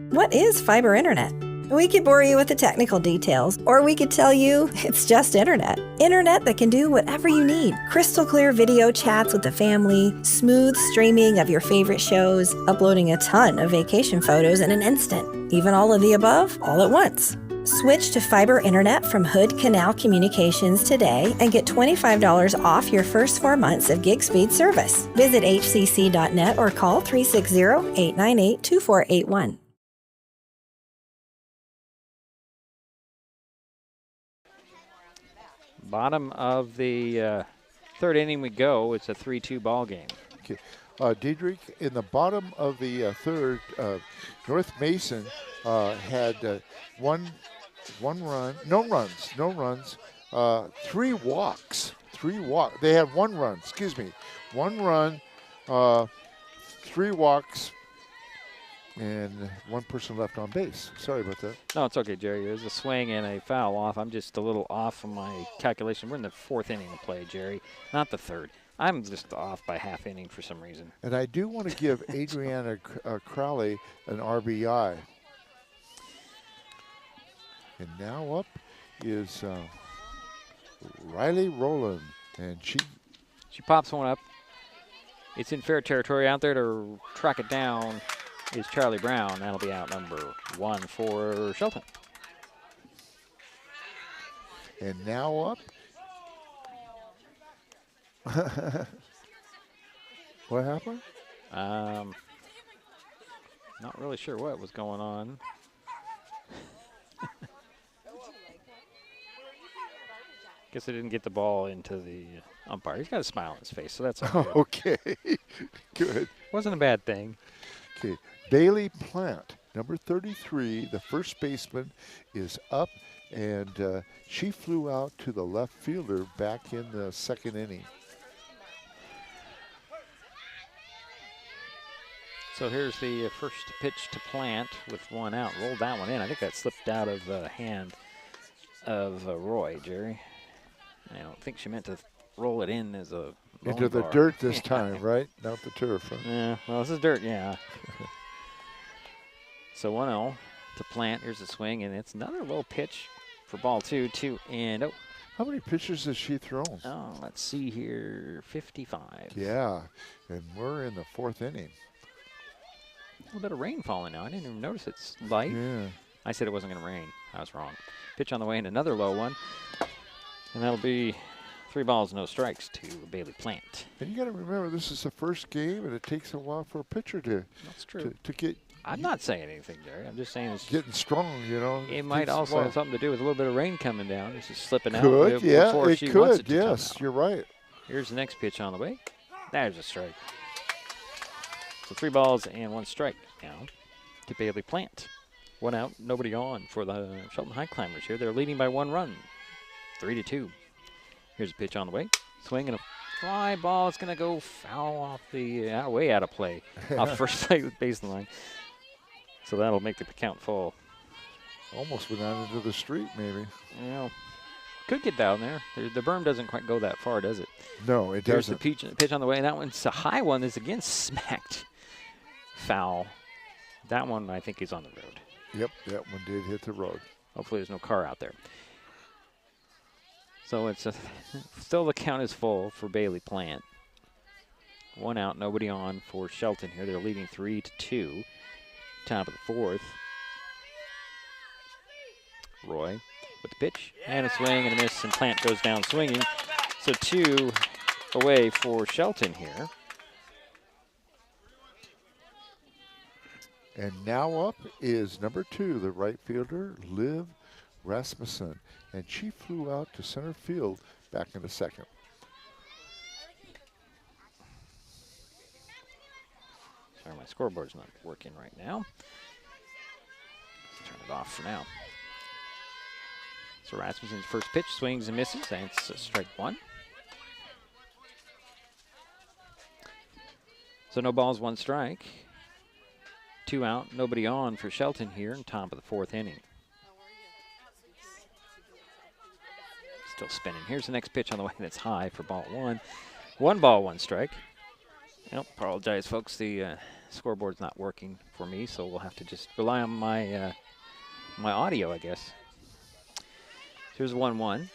What is fiber internet? We could bore you with the technical details, or we could tell you it's just internet. Internet that can do whatever you need. Crystal clear video chats with the family, smooth streaming of your favorite shows, uploading a ton of vacation photos in an instant. Even all of the above, all at once. Switch to fiber internet from Hood Canal Communications today and get $25 off your first 4 months of gig speed service. Visit hcc.net or call 360-898-2481. Bottom of the third inning we go. It's a 3-2 ball game. Okay. Diedrich, in the bottom of the third, North Mason had one run, no runs, 3 walks. They had 1 run, 1 run, 3 walks, and 1 person left on base. Sorry about that. No, it's okay, Jerry. There's a swing and a foul off. I'm just a little off on my calculation. We're in the 4th inning of play, Jerry, not the 3rd. I'm just off by half inning for some reason. And I do want to give Adriana Crowley an RBI. And now up is Riley Rowland, and she pops one up. It's in fair territory. Out there to track it down is Charlie Brown. That'll be out number 1 for Shelton. And now up. What happened? Not really sure what was going on. Guess I didn't get the ball into the umpire. He's got a smile on his face, so that's all good. Okay, good. Wasn't a bad thing. Okay, Bailey Plant, number 33, the first baseman, is up, and she flew out to the left fielder back in the 2nd inning. So here's the first pitch to Plant with 1 out. Rolled that one in. I think that slipped out of the hand of Roy, Jerry. I don't think she meant to roll it in as a Into the dirt this time, right? Not the turf. Huh? Yeah, well, this is dirt, yeah. So 1-0 to Plant. Here's the swing, and it's another low pitch for ball 2. And oh. How many pitches has she thrown? Oh, let's see here. 55. Yeah, and we're in the 4th inning. A little bit of rain falling now. I didn't even notice it's light. Yeah. I said it wasn't going to rain. I was wrong. Pitch on the way and another low one. And that'll be 3 balls, no strikes to Bailey Plant. And you got to remember, this is the first game, and it takes a while for a pitcher to That's true. to get. I'm not saying anything, Jerry. I'm just saying it's getting strong. You know. It might also have something to do with a little bit of rain coming down. It's just slipping out. Could, yeah, before it she wants could. it to come Yes, out. you're right. Here's the next pitch on the way. There's a strike. So 3 balls and 1 strike now to Bailey Plant. 1 out, nobody on for the Shelton Highclimbers here. They're leading by 1 run, 3-2. Here's a pitch on the way. Swing and a fly ball. It's going to go foul off the way out of play, off first baseline. So that'll make the count full. Almost went out into the street, maybe. Yeah, could get down there. The berm doesn't quite go that far, does it? No, it Here's doesn't. the pitch on the way. That one's a high one. Is again smacked foul. That one I think is on the road. Yep, that one did hit the road. Hopefully there's no car out there. So it's still the count is full for Bailey Plant. 1 out, nobody on for Shelton here. They're leading 3-2. Top of the 4th. Roy with the pitch and a swing and a miss, and Plant goes down swinging. So 2 away for Shelton here. And now up is number 2, the right fielder, Liv Rasmussen. And she flew out to center field back in the 2nd. Sorry, my scoreboard's not working right now. Let's turn it off for now. So Rasmussen's first pitch swings and misses, and it's strike one. So no balls, one strike. 2 out, nobody on for Shelton here in top of the 4th inning. Still spinning. Here's the next pitch on the way that's high for ball 1. 1 ball, 1 strike. Well, apologize, folks. The scoreboard's not working for me, so we'll have to just rely on my my audio, I guess. Here's 1-1.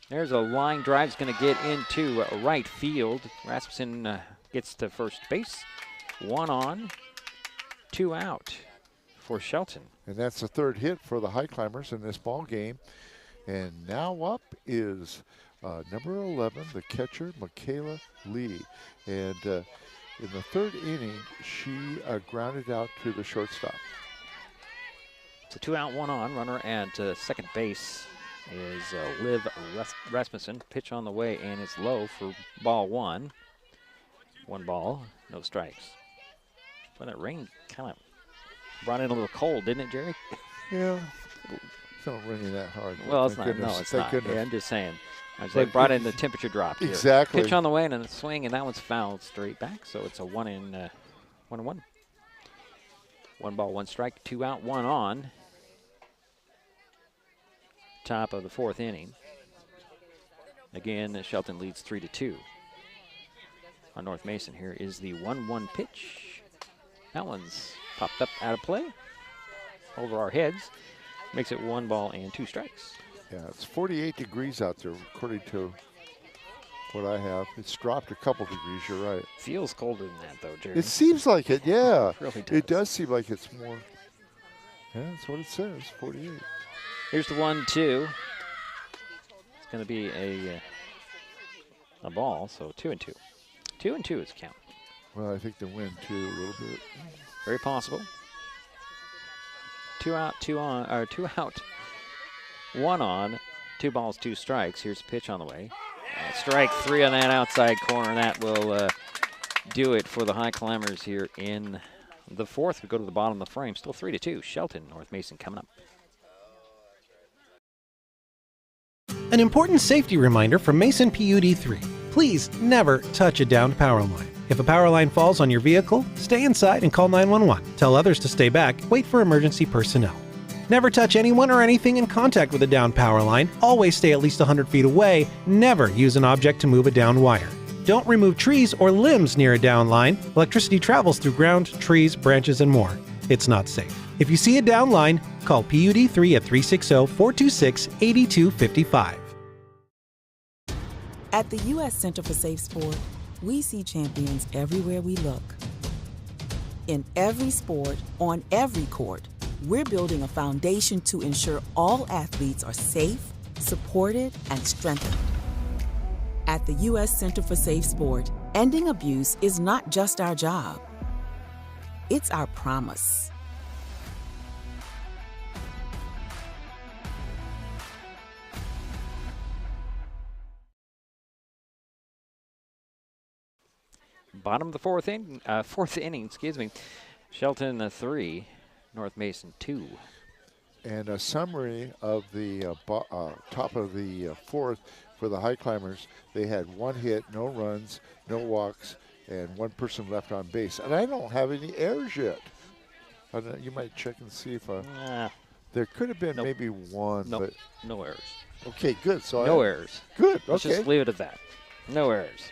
There's a line drive's going to get into right field. Rasmussen gets to first base. 1 on, 2 out for Shelton. And that's the 3rd hit for the Highclimbers in this ball game. And now up is number 11, the catcher, Michaela Lee. And in the 3rd inning, she grounded out to the shortstop. So 2 out, 1 on. Runner at second base is Liv Rasmussen. Pitch on the way, and it's low for ball 1. 1 ball, no strikes. Well, that rain kind of brought in a little cold, didn't it, Jerry? Yeah, it's not raining that hard. Well, it's not. Goodness. No, it's Thank not. goodness. Yeah, I'm just saying. They brought in the temperature drop here. Exactly. Pitch on the way and a swing, and that one's fouled straight back. So it's a 1-1. 1 ball, 1 strike. 2 out, 1 on. Top of the 4th inning. Again, Shelton leads 3-2. On North Mason, here is the 1-1 pitch. That one's popped up out of play over our heads. Makes it 1 ball and 2 strikes. Yeah, it's 48 degrees out there, according to what I have. It's dropped a couple degrees, you're right. Feels colder than that, though, Jerry. It seems like it, yeah. It really does. It does seem like it's more. Yeah, that's what it says, 48. Here's the 1-2. It's going to be a ball, so 2-2. 2-2 is count. Well, I think the wind, too, a little bit. Very possible. 2 out, 2 on, or 2 out, 1 on, 2 balls, 2 strikes. Here's a pitch on the way. Strike 3 on that outside corner, and that will do it for the Highclimbers here in the 4th. We go to the bottom of the frame. Still 3-2. Shelton, North Mason coming up. An important safety reminder from Mason PUD 3. Please never touch a downed power line. If a power line falls on your vehicle, stay inside and call 911. Tell others to stay back, wait for emergency personnel. Never touch anyone or anything in contact with a downed power line. Always stay at least 100 feet away. Never use an object to move a downed wire. Don't remove trees or limbs near a downed line. Electricity travels through ground, trees, branches, and more. It's not safe. If you see a downed line, call PUD 3 at 360-426-8255. At the U.S. Center for Safe Sport, we see champions everywhere we look. In every sport, on every court, we're building a foundation to ensure all athletes are safe, supported, and strengthened. At the U.S. Center for Safe Sport, ending abuse is not just our job. It's our promise. Bottom of the 4th inning, excuse me. Shelton 3, North Mason 2. And a summary of the top of the 4th for the Highclimbers. They had 1 hit, no runs, no walks, and 1 person left on base. And I don't have any errors yet. I don't know, you might check and see if there could have been maybe 1. Nope. But No errors. okay, good. So No errors. Good. Let's Okay. just leave it at that. No errors.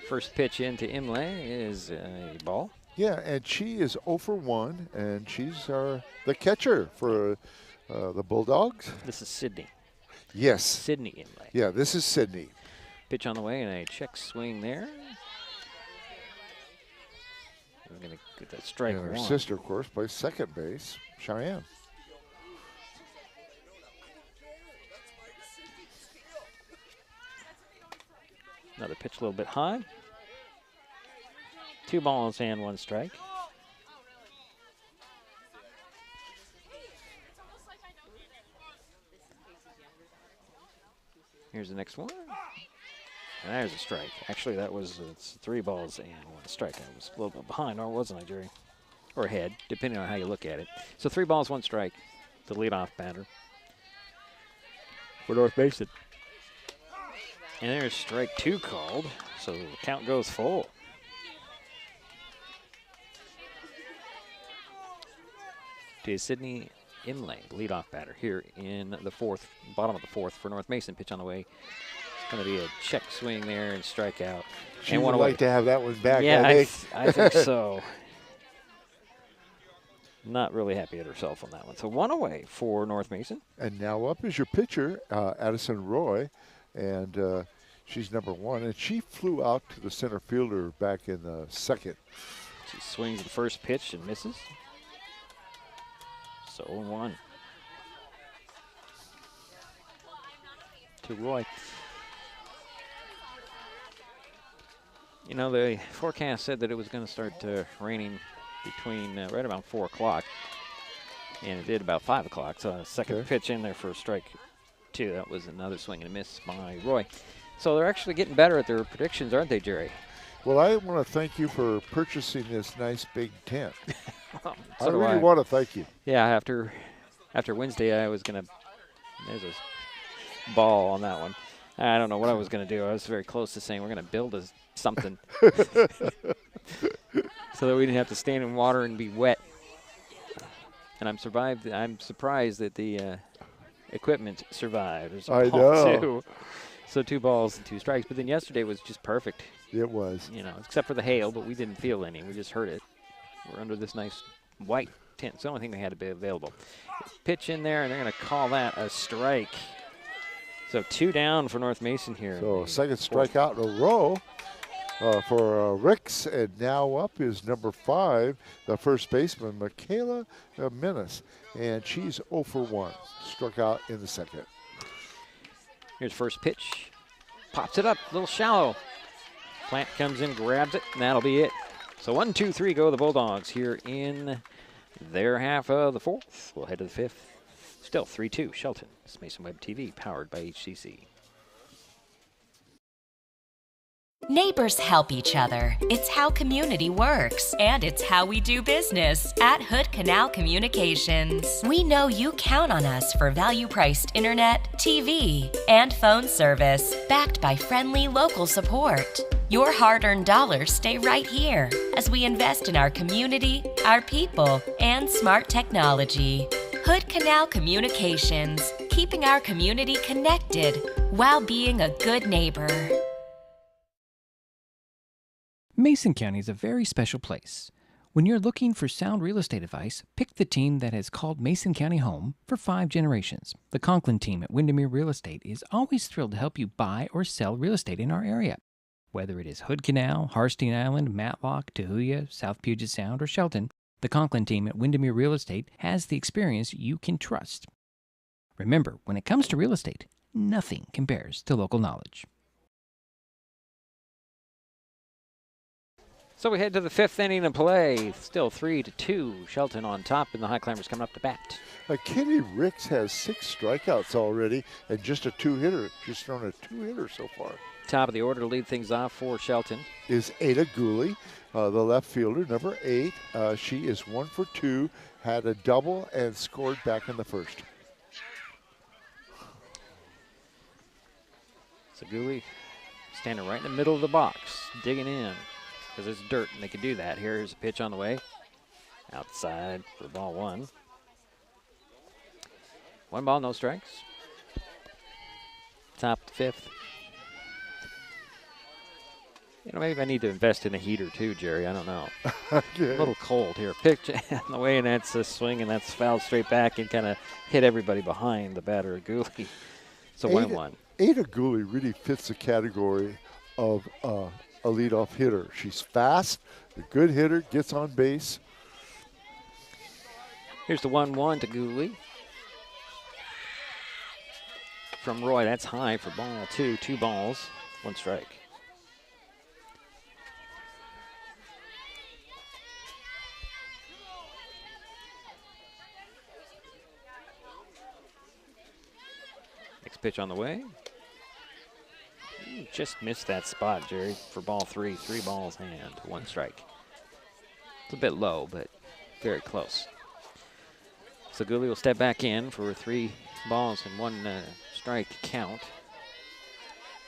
First pitch into Imlay is a ball. Yeah, and she is 0 for 1, and she's the catcher for the Bulldogs. This is Sydney. Yes. Sydney Imlay. Yeah, this is Sydney. Pitch on the way and a check swing there. We're going to get that strike And her 1. sister, of course, plays second base, Cheyenne. Another pitch a little bit high. 2 balls and 1 strike. Here's the next one. And there's a strike. Actually, that was it's 3 balls and 1 strike. I was a little bit behind, or wasn't I, Jerry? or ahead, depending on how you look at it. So 3 balls, 1 strike, the leadoff batter for North Mason. And there's strike 2 called, so the count goes full. To Sydney Imlay, leadoff batter here in the 4th, bottom of the 4th for North Mason. Pitch on the way. It's going to be a check swing there and strikeout. She would like to have that one back, yeah, I think. I think so. Not really happy at herself on that one. So 1 away for North Mason. And now up is your pitcher, Addison Roy, and she's number 1. And she flew out to the center fielder back in the 2nd. She swings the first pitch and misses. So 1 to Roy. You know, the forecast said that it was going to start raining between right around 4 o'clock, and it did about 5 o'clock. So a second pitch in there for strike 2. That was another swing and a miss by Roy. So they're actually getting better at their predictions, aren't they, Jerry? Well, I want to thank you for purchasing this nice big tent. Well, I really want to thank you. Yeah, after Wednesday, I was going to – there's a ball on that one. I don't know what I was going to do. I was very close to saying we're going to build something so that we didn't have to stand in water and be wet. And I'm surprised that the equipment survived. There's I ball know. 2. So 2 balls and 2 strikes. But then yesterday was just perfect. It was. You know, except for the hail, but we didn't feel any. We just heard it. We're under this nice white tent. It's the only thing they had to be available. Pitch in there, and they're going to call that a strike. So 2 down for North Mason here. So second strikeout in a row for Ricks. And now up is number 5, the first baseman, Michaela Menace. And she's 0 for 1. Struck out in the 2nd. Here's first pitch. Pops it up, a little shallow. Plant comes in, grabs it, and that'll be it. So 1, 2, 3 go the Bulldogs here in their half of the 4th. We'll head to the 5th. Still 3-2 Shelton. It's Mason Web TV, powered by HCC. Neighbors help each other. It's how community works. And it's how we do business at Hood Canal Communications. We know you count on us for value-priced internet, TV, and phone service, backed by friendly local support. Your hard-earned dollars stay right here as we invest in our community, our people, and smart technology. Hood Canal Communications, keeping our community connected while being a good neighbor. Mason County is a very special place. When you're looking for sound real estate advice, pick the team that has called Mason County home for 5 generations. The Conklin team at Windermere Real Estate is always thrilled to help you buy or sell real estate in our area. Whether it is Hood Canal, Harstein Island, Matlock, Tahuya, South Puget Sound, or Shelton, the Conklin team at Windermere Real Estate has the experience you can trust. Remember, when it comes to real estate, nothing compares to local knowledge. So we head to the 5th inning of play. Still 3-2. Shelton on top, and the Highclimbers coming up to bat. Kenny Ricks has 6 strikeouts already and just a 2-hitter. She's thrown a 2-hitter so far. Top of the order to lead things off for Shelton is Ada Gooley, the left fielder, number 8. She is 1 for 2, had a double and scored back in the 1st. So Gooley standing right in the middle of the box, digging in because it's dirt and they can do that. Here's a pitch on the way. Outside for ball 1. 1 ball, no strikes. Top of the 5th. You know, maybe I need to invest in a heater too, Jerry. I don't know. Okay. A little cold here. Pitch on the way, and that's a swing, and that's fouled straight back and kind of hit everybody behind the batter of Gooley. So 1-1. Ada Gooley really fits the category of a leadoff hitter. She's fast, a good hitter, gets on base. Here's the 1-1 to Gooley. From Roy, that's high for ball 2. 2 balls, 1 strike. Pitch on the way. Ooh, just missed that spot, Jerry, for ball 3. 3 balls and 1 strike. It's a bit low, but very close. So Gooley will step back in for 3 balls and 1 strike count.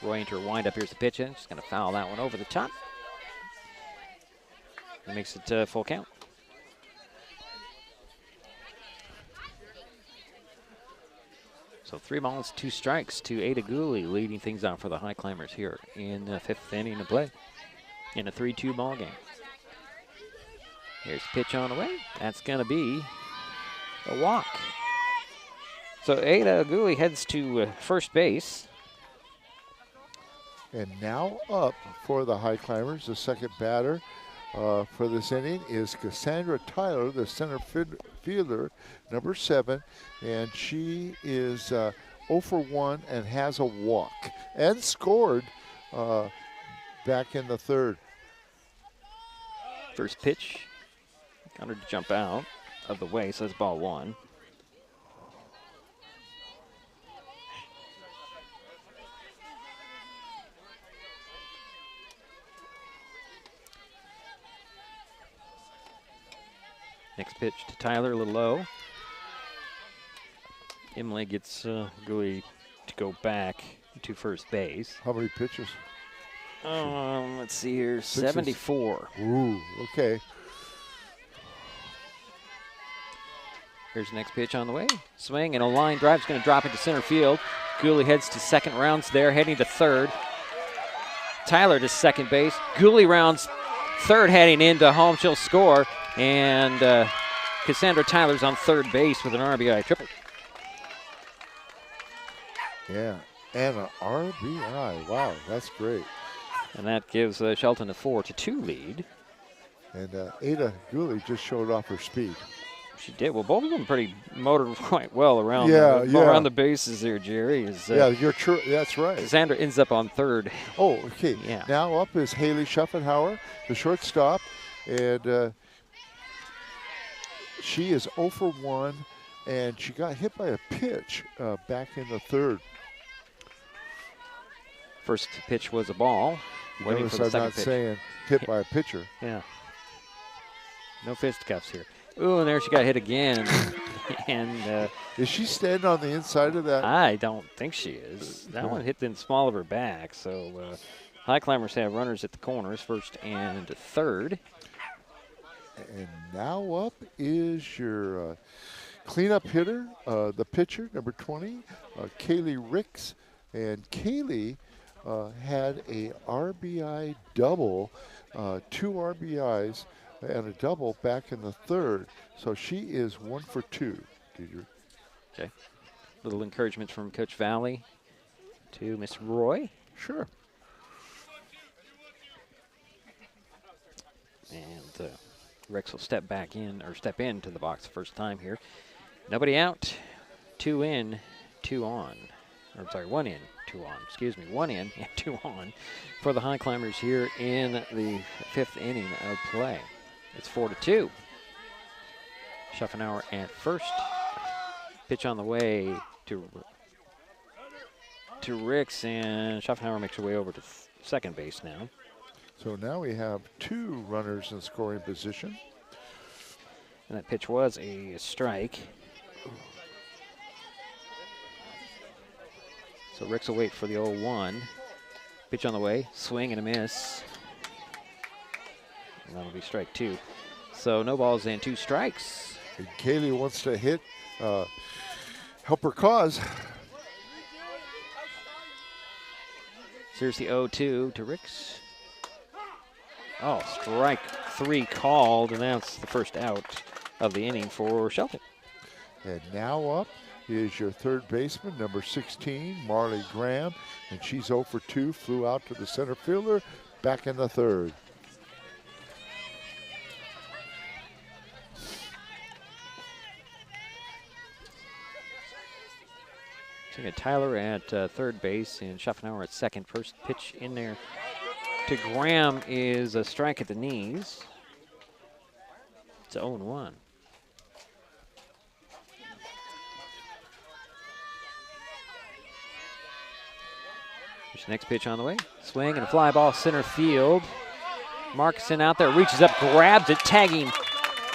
Roy Inter wind up. Here's the pitch in. Just going to foul that one over the top. That makes it full count. So 3 balls, 2 strikes to Ada Gooley, leading things out for the Highclimbers here in the 5th inning of play in a 3-2 ball game. Here's the pitch on the way. That's going to be a walk. So Ada Gooley heads to first base. And now up for the Highclimbers, the second batter for this inning is Cassandra Tyler, the center fielder, number 7, and she is 0 for 1 and has a walk and scored back in the 3rd. First pitch, got her to jump out of the way, so that's ball 1. Next pitch to Tyler, a little low. Emily gets Gooley to go back to first base. How many pitches? Let's see here, 6 74. Ooh, okay. Here's the next pitch on the way. Swing and a line drive is going to drop into center field. Gooley heads to second, rounds there, heading to third. Tyler to second base. Gooley rounds third, heading into home. She'll score. And Cassandra Tyler's on third base with an RBI triple. Yeah, and an RBI. Wow, that's great. And that gives Shelton a 4-2 lead. And Ada Gooley just showed off her speed. She did. Well, both of them pretty motored quite well around, around the bases there, Jerry. Yeah, you're true. That's right. Cassandra ends up on third. Oh, okay. Yeah. Now up is Haley Schuffenhauer, the shortstop, and she is 0 for 1, and she got hit by a pitch back in the 3rd. First pitch was a ball. Waiting for the second pitch. Saying hit by a pitcher. Yeah. No fisticuffs here. Ooh, and there she got hit again. And is she standing on the inside of that? I don't think she is. That one hit the small of her back. So Highclimbers have runners at the corners, first and third. And now up is your cleanup hitter, the pitcher, number 20, Kaylee Ricks. And Kaylee had a RBI double, 2 RBIs and a double back in the 3rd. So she is 1 for 2, Deidre. Okay. Little encouragement from Coach Valley to Miss Roy. Sure. And Rex will step into the box the first time here. Nobody out. 2 in, 2 on. Or sorry, 1 in, 2 on. Excuse me, 1 in and 2 on for the Highclimbers here in the 5th inning of play. It's 4-2. Schuffenhauer at first. Pitch on the way to Ricks, and Schuffenhauer makes her way over to second base now. So now we have 2 runners in scoring position. And that pitch was a strike. So Ricks will wait for the 0-1. Pitch on the way, swing and a miss. And that'll be strike 2. So no balls and 2 strikes. And Kaylee wants to hit, help her cause. So here's the 0-2 to Ricks. Oh, strike 3 called, and that's the first out of the inning for Shelton. And now up is your third baseman, number 16, Marley Graham, and she's 0 for 2, flew out to the center fielder, back in the 3rd. So we got Tyler at third base and Schuffenhauer at second. First pitch in there to Graham is a strike at the knees. It's 0-1. There's the next pitch on the way. Swing and a fly ball center field. Markson out there, reaches up, grabs it, tagging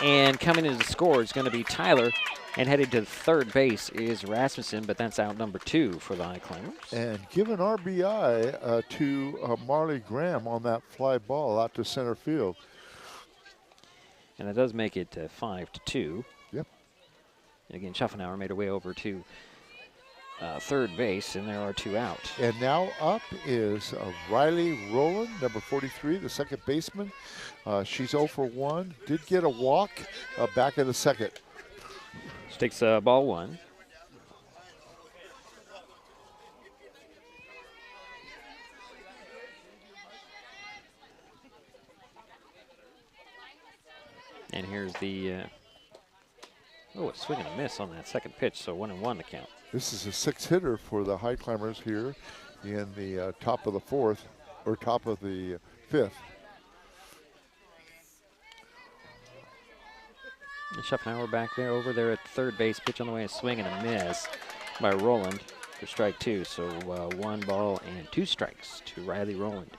And coming into the score is going to be Tyler. And headed to third base is Rasmussen, but that's out number 2 for the Highclimbers. And give an RBI to Marley Graham on that fly ball out to center field. And that does make it 5-2. Yep. And again, Schaffenauer made her way over to third base, and there are 2 out. And now up is Riley Rowland, number 43, the second baseman. She's 0 for 1. Did get a walk back in the second. She takes ball 1. And here's the, a swing and a miss on that second pitch, so 1-1 to count. This is a 6-hitter for the Highclimbers here in the top of the 4th, or top of the 5th. And Schaffenauer back there, over there at third base, pitch on the way, a swing and a miss by Rowland for strike 2. So 1 ball and 2 strikes to Riley Rowland.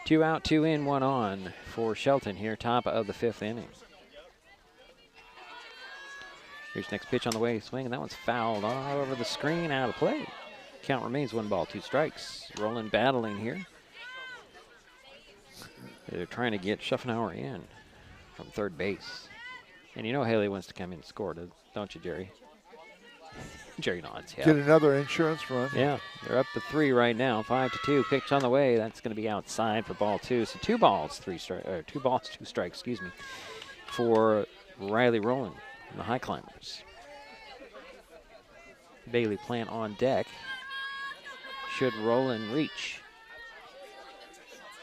2 out, 2 in, 1 on for Shelton here, top of the 5th inning. Here's next pitch on the way, swing, and that one's fouled all over the screen, out of play. Count remains 1 ball, 2 strikes. Rowland battling here. They're trying to get Schaffenauer in from third base. And you know Haley wants to come in and score, don't you, Jerry? Jerry nods, yeah. Get another insurance run. Yeah, they're up to 3 right now, 5-2. Pitch on the way, that's going to be outside for ball 2. So 2 balls, 2 strikes, excuse me, for Riley Rowland and the Highclimbers. Bailey Plant on deck. Should Rowland reach?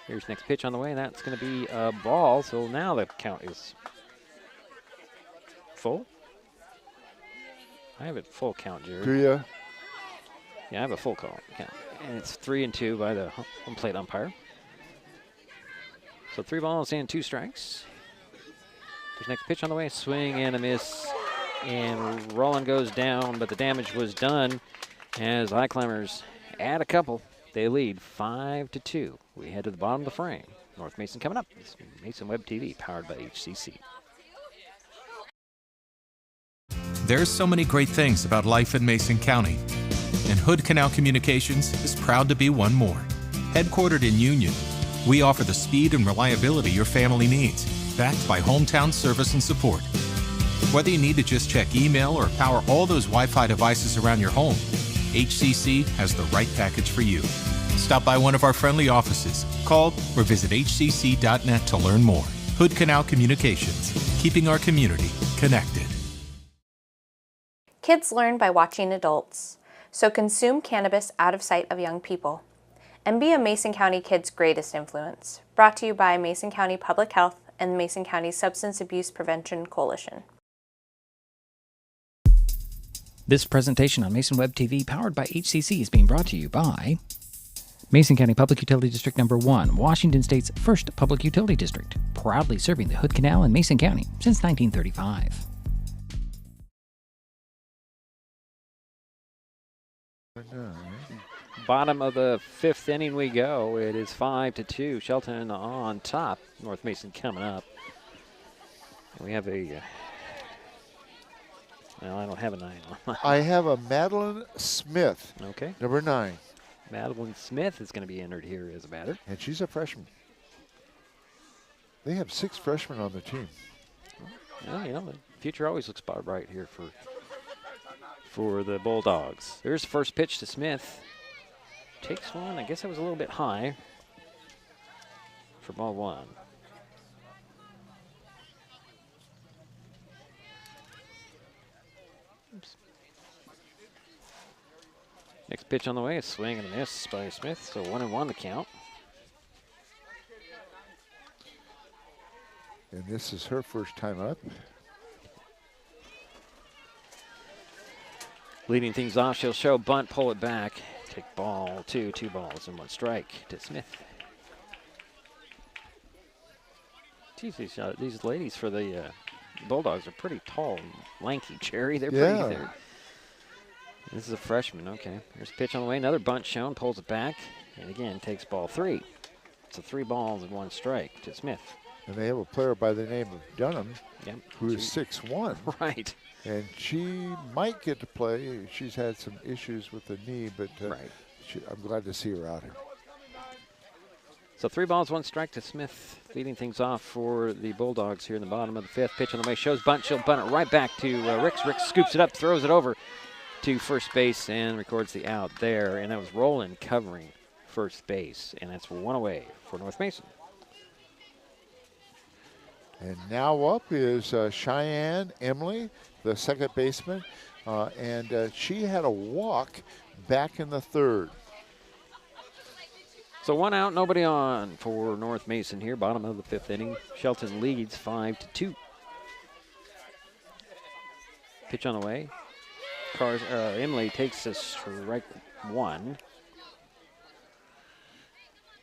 Here's next pitch on the way, and that's going to be a ball. So now the count is full. I have it full count, Jerry. Do you? Yeah, I have a full count. And it's 3-2 by the home plate umpire. So 3 balls and 2 strikes. There's next pitch on the way, swing and a miss. And Rowland goes down, but the damage was done as Highclimbers add a couple. They lead 5-2. We head to the bottom of the frame. North Mason coming up. It's Mason Web TV, powered by HCC. There's so many great things about life in Mason County, and Hood Canal Communications is proud to be one more. Headquartered in Union, we offer the speed and reliability your family needs, backed by hometown service and support. Whether you need to just check email or power all those Wi-Fi devices around your home, HCC has the right package for you. Stop by one of our friendly offices, call or visit hcc.net to learn more. Hood Canal Communications, keeping our community connected. Kids learn by watching adults, so consume cannabis out of sight of young people. And be a Mason County kid's greatest influence. Brought to you by Mason County Public Health and the Mason County Substance Abuse Prevention Coalition. This presentation on Mason Web TV, powered by HCC, is being brought to you by Mason County Public Utility District Number 1, Washington State's first public utility district, proudly serving the Hood Canal in Mason County since 1935. Bottom of the 5th inning we go. It is 5-2. Shelton on top. North Mason coming up. And we have a... well, I don't have a 9 on. I have a Madeline Smith. Okay. Number 9. Madeline Smith is going to be entered here as a batter. And she's a freshman. They have 6 freshmen on the team. Well, you know, the future always looks bright here for the Bulldogs. There's the first pitch to Smith. Takes one. I guess that was a little bit high for ball 1. Oops. Next pitch on the way, a swing and a miss by Smith, so 1-1 the count. And this is her first time up. Leading things off, she'll show bunt, pull it back. Take ball 2, 2 balls and 1 strike to Smith. Geez, these ladies for the Bulldogs are pretty tall and lanky, Jerry. They're pretty there. This is a freshman, okay. There's a pitch on the way, another bunt shown, pulls it back, and again takes ball 3. So 3 balls and 1 strike to Smith. And they have a player by the name of Dunham, Yep. who is 6'1". Right. And she might get to play. She's had some issues with the knee, but Right. I'm glad to see her out here. So 3 balls, 1 strike to Smith, leading things off for the Bulldogs here in the bottom of the 5th. Pitch on the way, shows bunt. She'll bunt it right back to Ricks. Ricks scoops it up, throws it over to first base, and records the out there. And that was Roland covering first base, and that's 1 away for North Mason. And now up is Cheyenne Emily, the second baseman, and she had a walk back in the 3rd. So 1 out, nobody on for North Mason here, bottom of the 5th inning. Shelton leads 5-2. Pitch on the way. Emily takes a strike 1.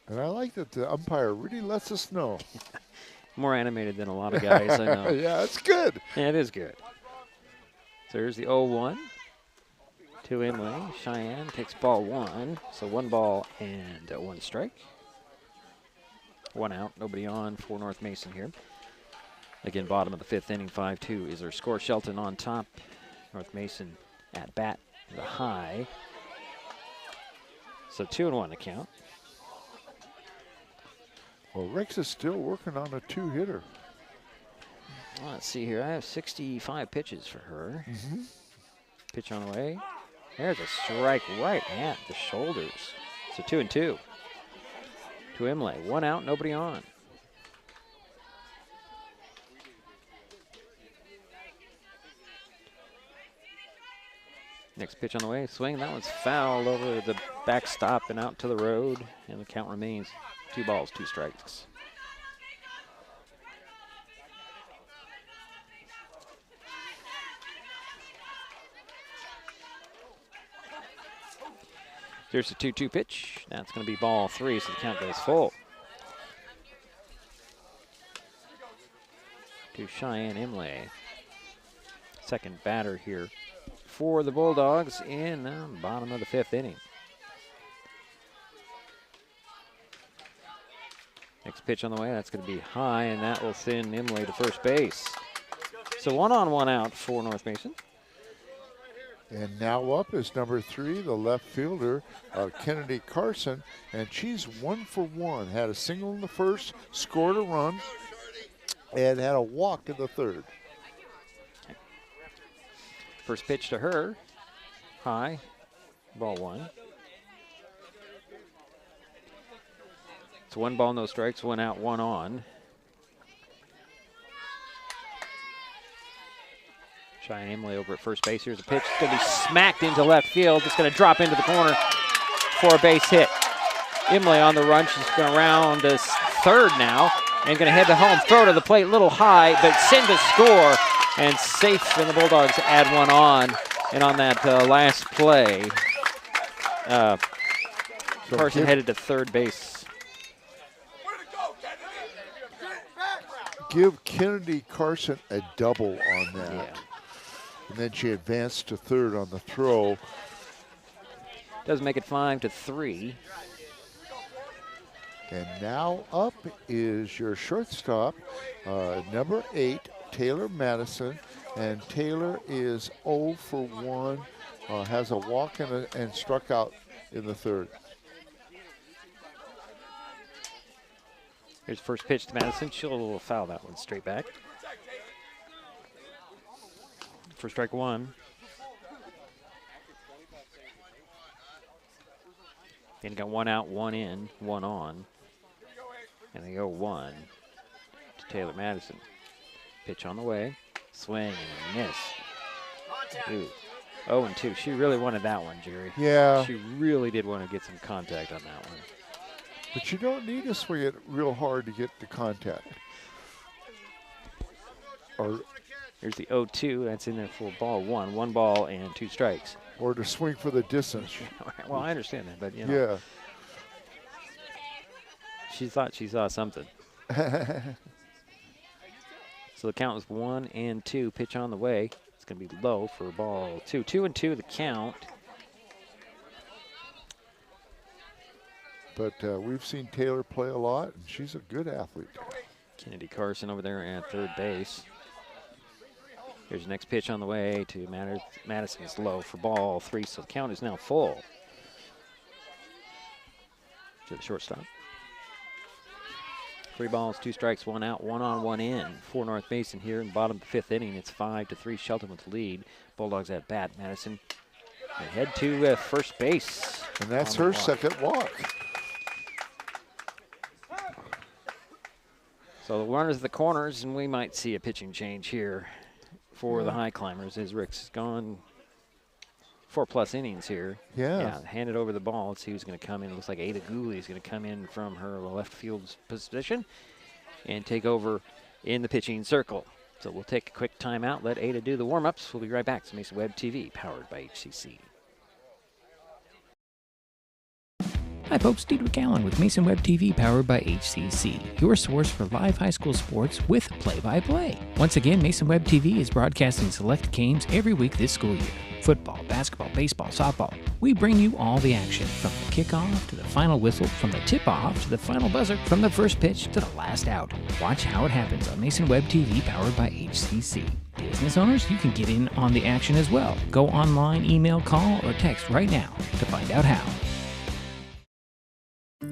And I like that the umpire really lets us know. More animated than a lot of guys, I know. Yeah, it's good. Yeah, it is good. So here's the 0-1 to Emily. Cheyenne takes ball 1. So 1 ball and 1 strike. 1 out, nobody on for North Mason here. Again, bottom of the 5th inning, 5-2 is their score. Shelton on top. North Mason at bat, the high. So 2-1 to count. Well, Rex is still working on a 2-hitter. Well, let's see here. I have 65 pitches for her. Pitch on the way. There's a strike right at the shoulders. So 2-2 to Emily. 1 out, nobody on. Next pitch on the way. Swing. That one's fouled over the backstop and out to the road. And the count remains 2 balls, 2 strikes. Here's the 2-2 pitch. That's going to be ball 3, so the count goes full. To Cheyenne Emily. Second batter here for the Bulldogs in the bottom of the 5th inning. Next pitch on the way, that's going to be high, and that will send Emily to first base. So 1 on, 1 out for North Mason. And now up is number 3, the left fielder, Kennedy Carson, and she's 1 for 1. Had a single in the 1st, scored a run, and had a walk in the 3rd. First pitch to her, high, ball 1. It's 1 ball, no strikes, 1 out, 1 on. Cheyenne Emily over at first base. Here's a pitch. It's going to be smacked into left field. It's going to drop into the corner for a base hit. Emily on the run. She's going to round to 3rd now and going to head to home. Throw to the plate, a little high, but send a score and safe. And the Bulldogs add 1 on. And on that last play, Carson headed to 3rd base. Give Kennedy Carson a double on that. Yeah. And then she advanced to 3rd on the throw. Does make it 5-3. And now up is your shortstop, number 8, Taylor Madison. And Taylor is 0 for 1, has a walk and struck out in the 3rd. Here's first pitch to Madison. She'll foul that one straight back. For strike 1. Then got 1 out, 1 in, 1 on. And they go 1 to Taylor Madison. Pitch on the way. Swing and miss. Ooh. 0-2. She really wanted that one, Jerry. Yeah. She really did want to get some contact on that one. But you don't need to swing it real hard to get the contact. Or here's the 0-2. That's in there for ball 1. 1 ball and 2 strikes. Or to swing for the distance. Well, I understand that, but you know. Yeah. She thought she saw something. So the count was 1 and 2. Pitch on the way. It's going to be low for ball 2. 2-2 the count. But we've seen Taylor play a lot, and she's a good athlete. Kennedy Carson over there at third base. Here's the next pitch on the way to Madison. Is low for ball 3, so the count is now full. To the shortstop. 3 balls, 2 strikes, 1 out, 1 on, 1 in for North Mason here in the bottom of the 5th inning. It's 5-3. Shelton with the lead. Bulldogs at bat. Madison head to first base. And that's her second walk. So the runners at the corners, and we might see a pitching change here for the Highclimbers as Rick's gone 4+ innings here. Yeah. Handed over the ball. Let's see who's going to come in. It looks like Ada Gooley is going to come in from her left field position and take over in the pitching circle. So we'll take a quick timeout, let Ada do the warm-ups. We'll be right back. It's Mason Web TV, powered by HCC. Hi folks, Diedrich Allen with Mason Web TV powered by HCC, your source for live high school sports with play-by-play. Once again, Mason Web TV is broadcasting select games every week this school year. Football, basketball, baseball, softball. We bring you all the action, from the kickoff to the final whistle, from the tip-off to the final buzzer, from the first pitch to the last out. Watch how it happens on Mason Web TV powered by HCC. Business owners, you can get in on the action as well. Go online, email, call, or text right now to find out how.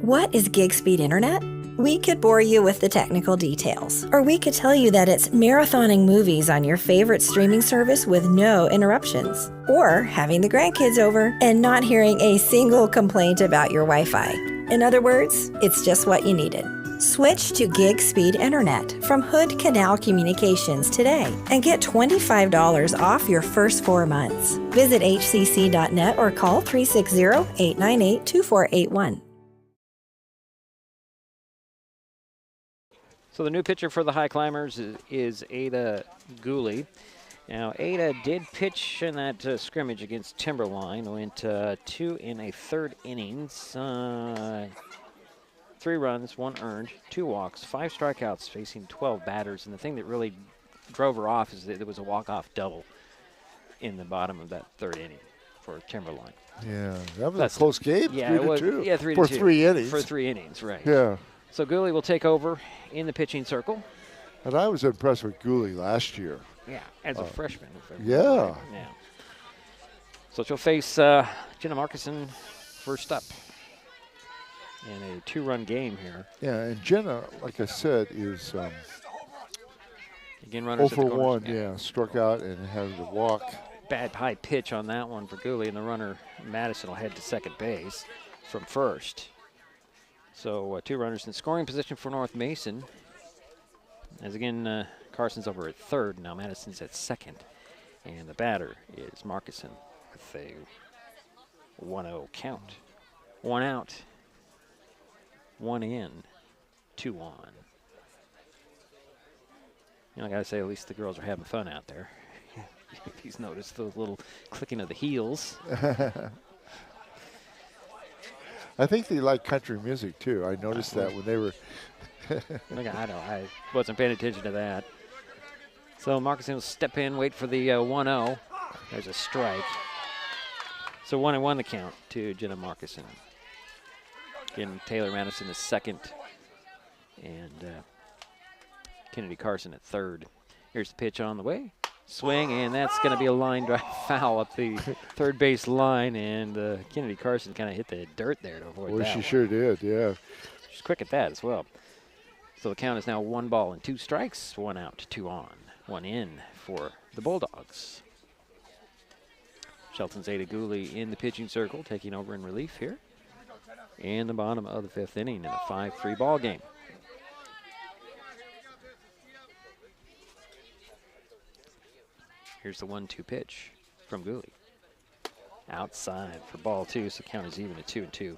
What is gig speed internet? We could bore you with the technical details, or we could tell you that it's marathoning movies on your favorite streaming service with no interruptions, or having the grandkids over and not hearing a single complaint about your Wi-Fi. In other words, it's just what you needed. Switch to gig speed internet from Hood Canal Communications today and get $25 off your first 4 months. Visit hcc.net or call 360-898-2481. So the new pitcher for the Highclimbers is Ada Gooley. Now, Ada did pitch in that scrimmage against Timberline. Went 2 1/3 innings. 3 runs, 1 earned, 2 walks, 5 strikeouts, facing 12 batters. And the thing that really drove her off is that there was a walk-off double in the bottom of that 3rd inning for Timberline. Yeah, that was a close game. Yeah, 3 it was. 2. Yeah, 3-2. For 3 innings. For 3 innings, right. Yeah. So Gooley will take over in the pitching circle. And I was impressed with Gooley last year. Yeah, as a freshman. Yeah. Yeah. So she'll face Jenna Markison first up in a 2-run game here. Yeah, and Jenna, like I said, is again runners 0 at the for corners. 1. Yeah, struck out and had to walk. Bad high pitch on that one for Gooley, and the runner Madison will head to second base from first. So 2 runners in scoring position for North Mason. As again, Carson's over at 3rd. Now Madison's at 2nd. And the batter is Markison with a 1-0 count. 1 out, 1 in, 2 on. You know, I gotta say, at least the girls are having fun out there. If he's noticed the little clicking of the heels. I think they like country music too. I noticed that when they were. I wasn't paying attention to that. So Markison will step in, wait for the 1-0. There's a strike. So 1-1 the count to Jenna Markison. Again, Taylor Madison is 2nd, and Kennedy Carson at 3rd. Here's the pitch on the way. Swing, and that's going to be a line drive foul up the 3rd base line, and Kennedy Carson kind of hit the dirt there to avoid that. Well, she sure did, yeah. She's quick at that as well. So the count is now 1 ball and 2 strikes, 1 out, 2 on, 1 in for the Bulldogs. Shelton's Ada Gooley in the pitching circle, taking over in relief here in the bottom of the 5th inning in a 5-3 ball game. Here's the 1-2 pitch from Gooley. Outside for ball 2, so count is even at 2-2.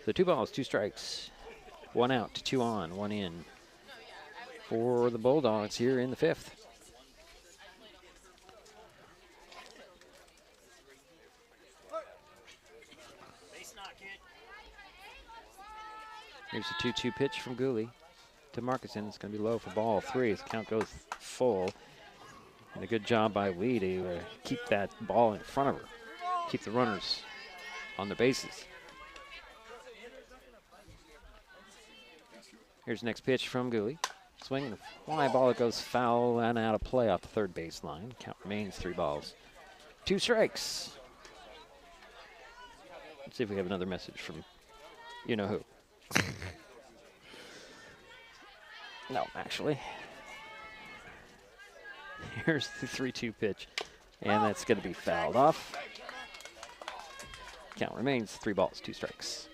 So 2 balls, 2 strikes, 1 out, 2 on, 1 in for the Bulldogs here in the 5th. Here's the 2-2 pitch from Gooley to Markison. It's going to be low for ball 3 as the count goes full. And a good job by Lee to keep that ball in front of her, keep the runners on the bases. Here's the next pitch from Gooley. Swing and a fly ball that goes foul and out of play off the third baseline. Count remains 3 balls, 2 strikes. Let's see if we have another message from you know who. No, actually. Here's the 3-2 pitch, and that's going to be fouled off. Count remains 3 balls, 2 strikes.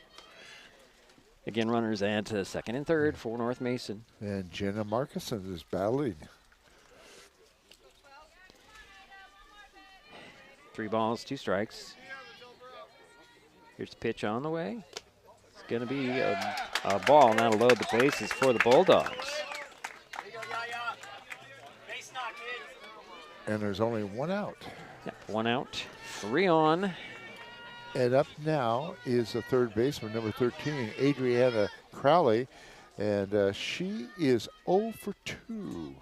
Again, runners add to second and third for North Mason. And Jenna Markison is battling. 3 balls, 2 strikes. Here's the pitch on the way. It's going to be a ball now to load the bases for the Bulldogs. And there's only 1 out. Yep, 1 out, 3 on. And up now is the third baseman, number 13, Adriana Crowley. And she is 0 for 2.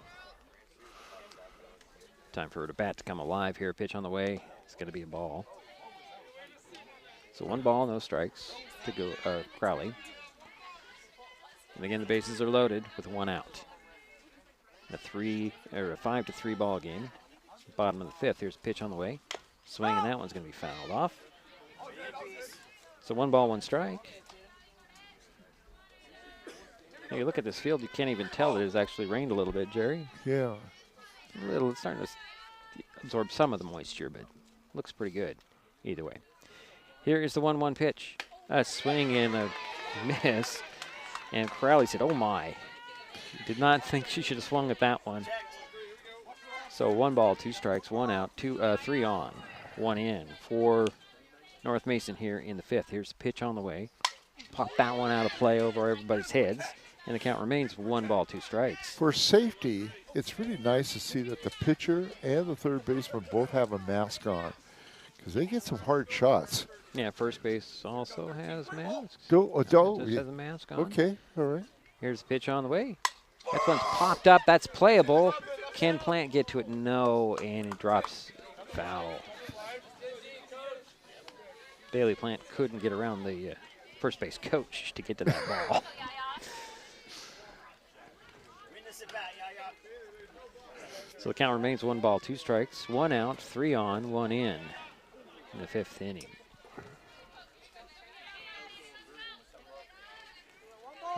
Time for her to bat to come alive here. Pitch on the way. It's going to be a ball. So 1 ball, no strikes to go Crowley. And again, the bases are loaded with 1 out. A 5-3 ball game. Bottom of the 5th. Here's a pitch on the way. Swing, and that one's going to be fouled off. So 1 ball, 1 strike. Now you look at this field, you can't even tell that it's actually rained a little bit, Jerry. Yeah. It's starting to absorb some of the moisture, but looks pretty good either way. Here is the 1-1 pitch. A swing and a miss. And Crowley said, oh my. Did not think she should have swung at that one. So 1 ball, 2 strikes, 1 out, 3 on, 1 in for North Mason here in the 5th. Here's the pitch on the way. Pop that one out of play over everybody's heads. And the count remains 1 ball, 2 strikes. For safety, it's really nice to see that the pitcher and the third baseman both have a mask on, because they get some hard shots. Yeah, first base also has masks. Just has a mask on. Okay, all right. Here's the pitch on the way. That one's popped up. That's playable. Can Plant get to it? No, and it drops foul. Bailey Plant couldn't get around the first base coach to get to that ball. So the count remains 1 ball, 2 strikes, 1 out, 3 on, 1 in the 5th inning.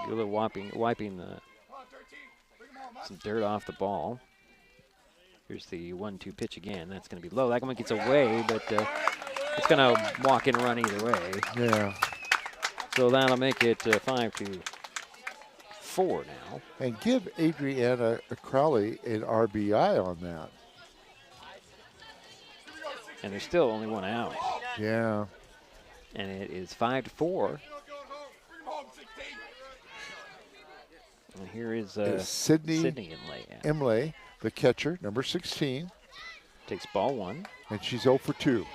Gula wiping some dirt off the ball. Here's the 1-2 pitch again. That's going to be low. That one gets away, but it's going to walk and run either way. Yeah. So that'll make it 5-4 now. And give Adriana Crowley an RBI on that. And there's still only 1 out. Yeah. And it is 5-4. And here is Sydney Imlay, the catcher, number 16. Takes ball 1. And she's 0 for 2.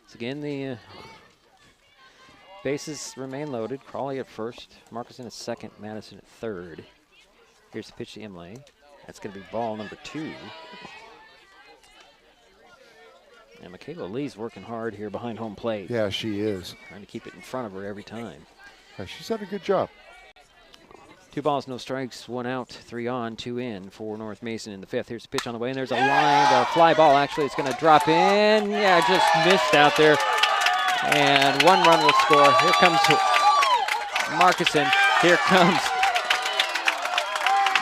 So again, the bases remain loaded. Crawley at first, Marcus at second, Madison at third. Here's the pitch to Imlay. That's going to be ball number 2. And Michaela Lee's working hard here behind home plate. Yeah, she is. Trying to keep it in front of her every time. Yeah, she's done a good job. 2 balls, no strikes, 1 out, 3 on, 2 in for North Mason in the 5th. Here's the pitch on the way, and there's a line, fly ball. Actually, it's going to drop in. Yeah, just missed out there. And 1 run will score. Here comes Markison. Here comes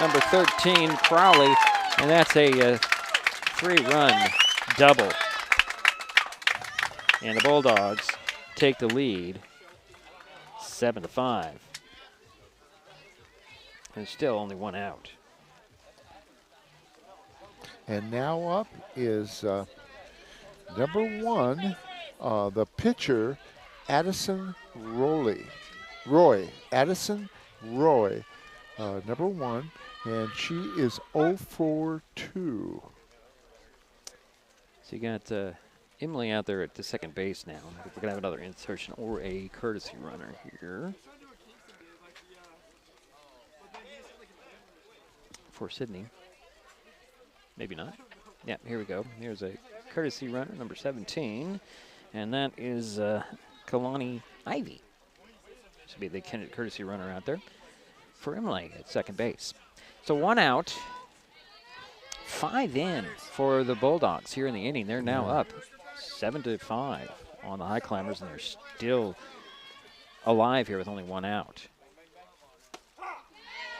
number 13, Crowley, and that's a 3-run double. And the Bulldogs take the lead, 7-5. And still only 1 out. And now up is number 1, the pitcher, Addison Roy. Addison Roy, number 1, and she is 0 for 2. So you got Emily out there at the second base now. We're going to have another insertion or a courtesy runner here for Sydney. Maybe not. Yeah, here we go. Here's a courtesy runner, number 17, and that is Kalani Ivy. This will be the courtesy runner out there for Emily at second base. So 1 out, 5 in for the Bulldogs here in the inning. They're now up 7-5 on the Highclimbers, and they're still alive here with only 1 out.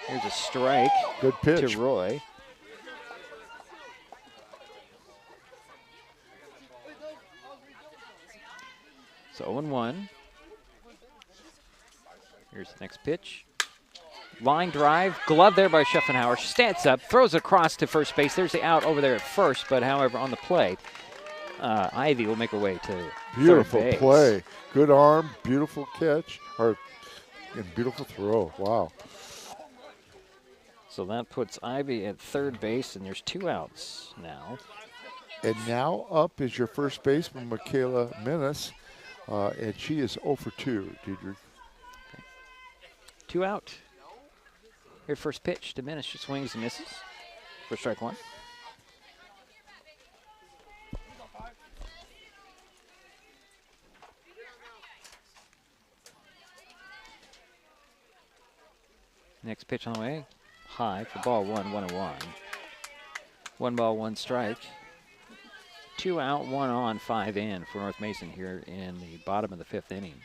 Here's a strike. Good pitch to Roy. So 0-1. Here's the next pitch. Line drive, glove there by Schuffenhauer. Stands up, throws it across to first base. There's the out over there at first, but however, on the play, Ivy will make her way to Beautiful third base. play. Good arm, beautiful catch, and beautiful throw. Wow. So that puts Ivy at third base, and there's 2 outs now. And now up is your first baseman, Michaela Menace, and she is 0 for 2, Diedrich. 2 out. Here, first pitch to Menace. She swings and misses for strike 1. Next pitch on the way. High for ball 1, 1-1. 1 ball, 1 strike. 2 out, 1 on, 5 in for North Mason here in the bottom of the 5th inning.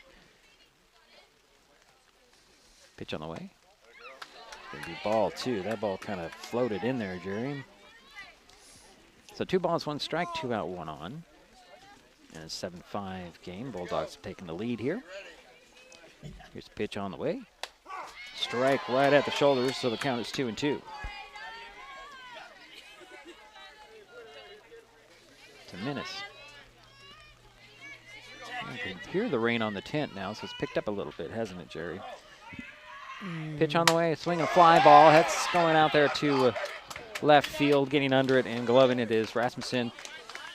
Pitch on the way. Gonna be ball 2. That ball kind of floated in there, Jerry. So 2 balls, 1 strike, 2 out, 1 on. And a 7-5 game. Bulldogs taking the lead here. Here's the pitch on the way. Strike right at the shoulders, so the count is 2-2. To Menace. You can hear the rain on the tent now, so it's picked up a little bit, hasn't it, Jerry? Pitch on the way, swinging a fly ball. That's going out there to left field, getting under it, and gloving it is Rasmussen.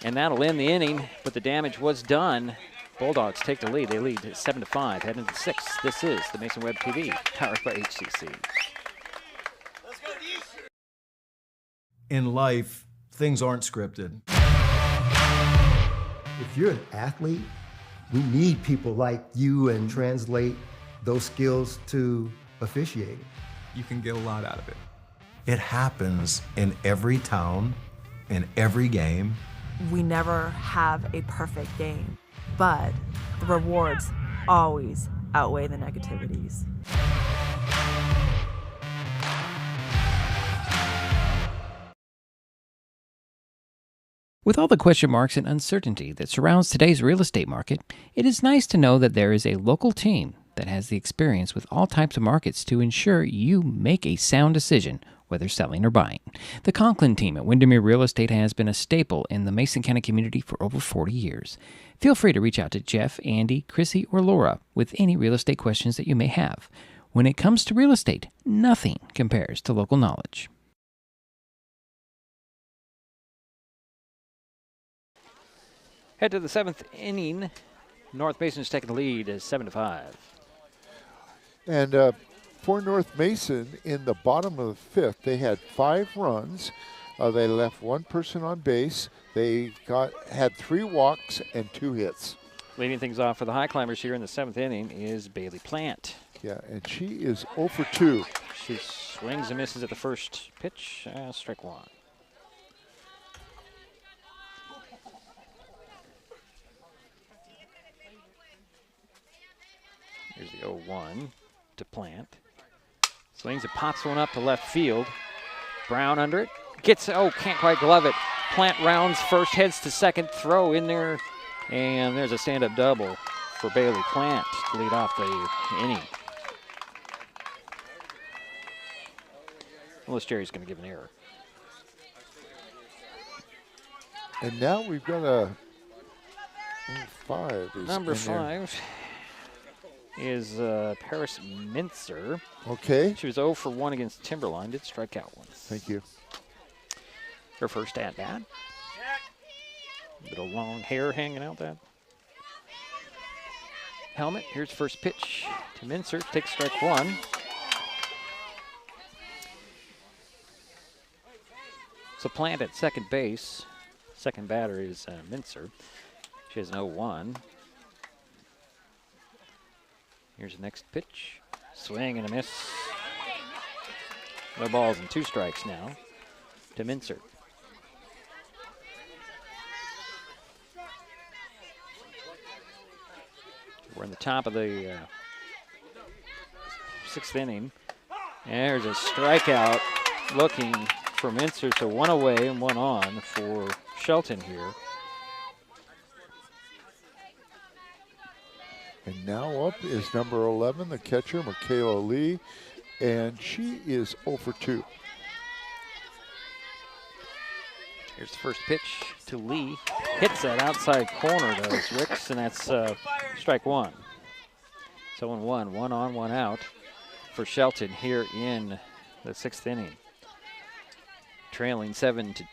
And that'll end the inning, but the damage was done. Bulldogs take the lead. They lead 7-5, heading to 6th. This is the Mason Web TV, powered by HCC. In life, things aren't scripted. If you're an athlete, we need people like you and translate those skills to officiating. You can get a lot out of it. It happens in every town, in every game. We never have a perfect game, but the rewards always outweigh the negativities. With all the question marks and uncertainty that surrounds today's real estate market, it is nice to know that there is a local team that has the experience with all types of markets to ensure you make a sound decision, whether selling or buying. The Conklin team at Windermere Real Estate has been a staple in the Mason County community for over 40 years. Feel free to reach out to Jeff, Andy, Chrissy, or Laura with any real estate questions that you may have. When it comes to real estate, nothing compares to local knowledge. Head to the 7th inning. North Mason's taking the lead is 7-5. And for North Mason, in the bottom of the 5th, they had 5 runs. They left 1 person on base. They had 3 walks and 2 hits. Leading things off for the Highclimbers here in the 7th inning is Bailey Plant. Yeah, and she is 0 for 2. She swings and misses at the first pitch. Strike 1. Here's the 0-1 to Plant. Swings it, pops one up to left field. Brown under it. Can't quite glove it. Plant rounds first, heads to second, throw in there, and there's a stand-up double for Bailey Plant to lead off the inning. Unless Jerry's going to give an error. And now we've got a 5. Number 5 is Paris Mincer. Okay. She was 0 for 1 against Timberline. Did strike out once. Thank you. Her first at-bat. A bit of long hair hanging out that helmet. Here's first pitch to Mincer. Takes strike 1. So Plant at second base. Second batter is Mincer. She has an 0-1. Here's the next pitch. Swing and a miss. No balls and 2 strikes now to Mincer. We're in the top of the 6th inning. There's a strikeout looking for Mincer, so 1 away and 1 on for Shelton here. And now up is number 11, the catcher, Michaela Lee, and she is 0 for 2. Here's the first pitch to Lee. Hits that outside corner, does Ricks, and that's strike 1. So 1-1, 1 on, 1 out for Shelton here in the 6th inning. Trailing 7-5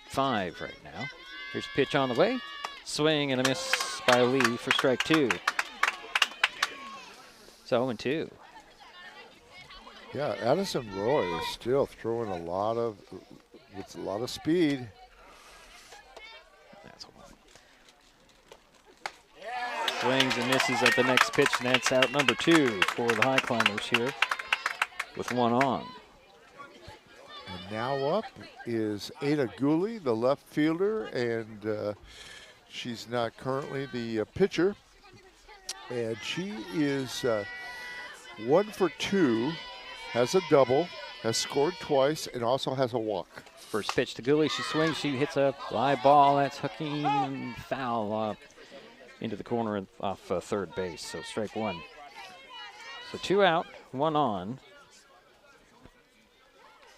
right now. Here's a pitch on the way. Swing and a miss by Lee for strike 2. So 0-2. Yeah, Addison Roy is still throwing with a lot of speed. That's 1. Swings and misses at the next pitch, and that's out number 2 for the Highclimbers here with 1 on. And now up is Ada Gooley, the left fielder, and she's not currently the pitcher. And she is 1 for 2, has a double, has scored twice, and also has a walk. First pitch to Gooley, she swings, she hits a fly ball, that's hooking foul into the corner off third base, so strike 1. So 2 out, 1 on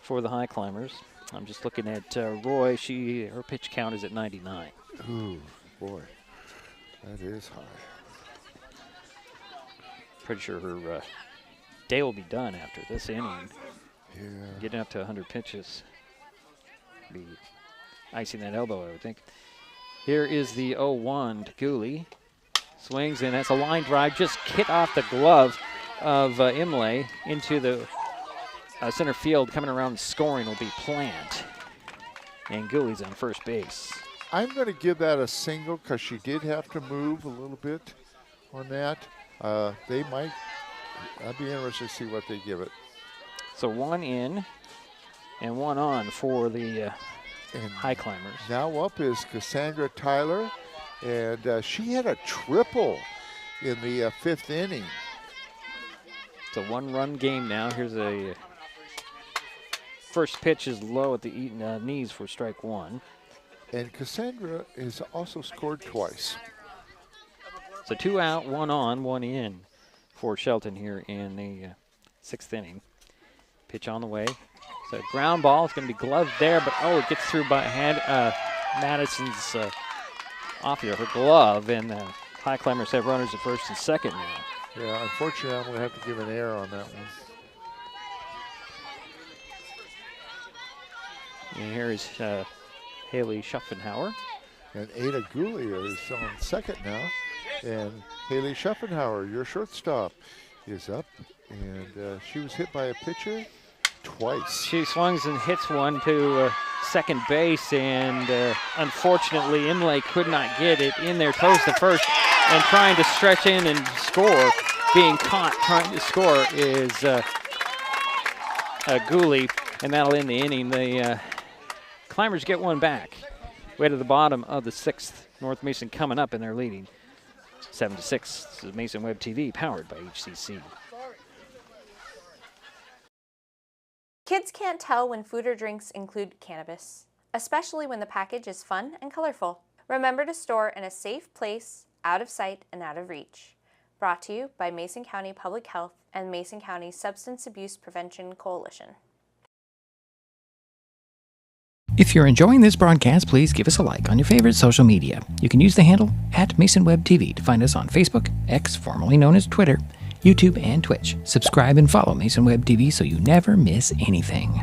for the Highclimbers. I'm just looking at Roy, her pitch count is at 99. Ooh, boy, that is high. Pretty sure her day will be done after this inning. Yeah. Getting up to 100 pitches. Be icing that elbow, I would think. Here is the 0-1 to Gooley. Swings, and that's a line drive. Just hit off the glove of Imlay into the center field. Coming around scoring will be Plant. And Gooley's on first base. I'm going to give that a single because she did have to move a little bit on that. They might, I'd be interested to see what they give it. So 1 in and 1 on for the Highclimbers. Now up is Cassandra Tyler, and she had a triple in the 5th inning. It's a 1-run game now. Here's a first pitch is low at the knees for strike 1. And Cassandra has also scored twice. So 2 out, 1 on, 1 in for Shelton here in the 6th inning. Pitch on the way. So ground ball is going to be gloved there, but it gets through by Madison's off here, her glove, and Highclimbers have runners at first and second now. Yeah, unfortunately, I'm going to have to give an error on that one. And here is Haley Schuffenhauer. And Ada Gooley is on second now. And Haley Schuffenhauer, your shortstop, is up. And she was hit by a pitcher twice. She swings and hits one to second base, and unfortunately Imlay could not get it in there, toes to first, and trying to stretch in and score. Being caught trying to score is Gooley, and that'll end the inning. The Climbers get one back. Way to the bottom of the 6th. North Mason coming up, and they're leading 7-6. This is Mason Web TV, powered by HCC. Kids can't tell when food or drinks include cannabis, especially when the package is fun and colorful. Remember to store in a safe place, out of sight and out of reach. Brought to you by Mason County Public Health and Mason County Substance Abuse Prevention Coalition. If you're enjoying this broadcast, please give us a like on your favorite social media. You can use the handle @MasonWebTV to find us on Facebook, X, formerly known as Twitter, YouTube, and Twitch. Subscribe and follow Mason Web TV so you never miss anything.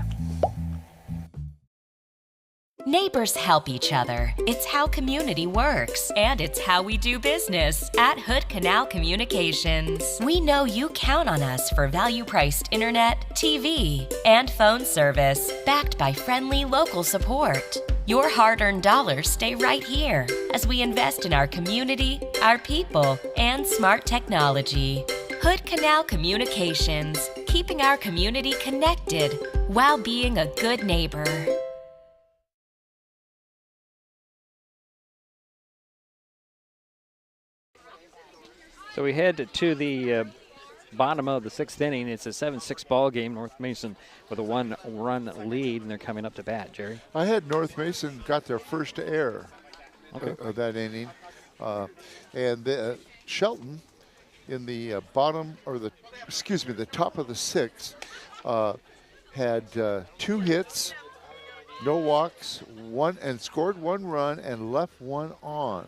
Neighbors help each other. It's how community works, and it's how we do business at Hood Canal Communications. We know you count on us for value-priced internet, TV, and phone service, backed by friendly local support. Your hard-earned dollars stay right here as we invest in our community, our people, and smart technology. Hood Canal Communications, keeping our community connected while being a good neighbor. So we head to the bottom of the 6th inning. It's a 7-6 ball game. North Mason with a 1-run lead, and they're coming up to bat, Jerry. I had North Mason got their first error of that inning. And Shelton in the bottom, or the top of the 6th, had 2 hits, no walks, and scored 1 run and left 1 on.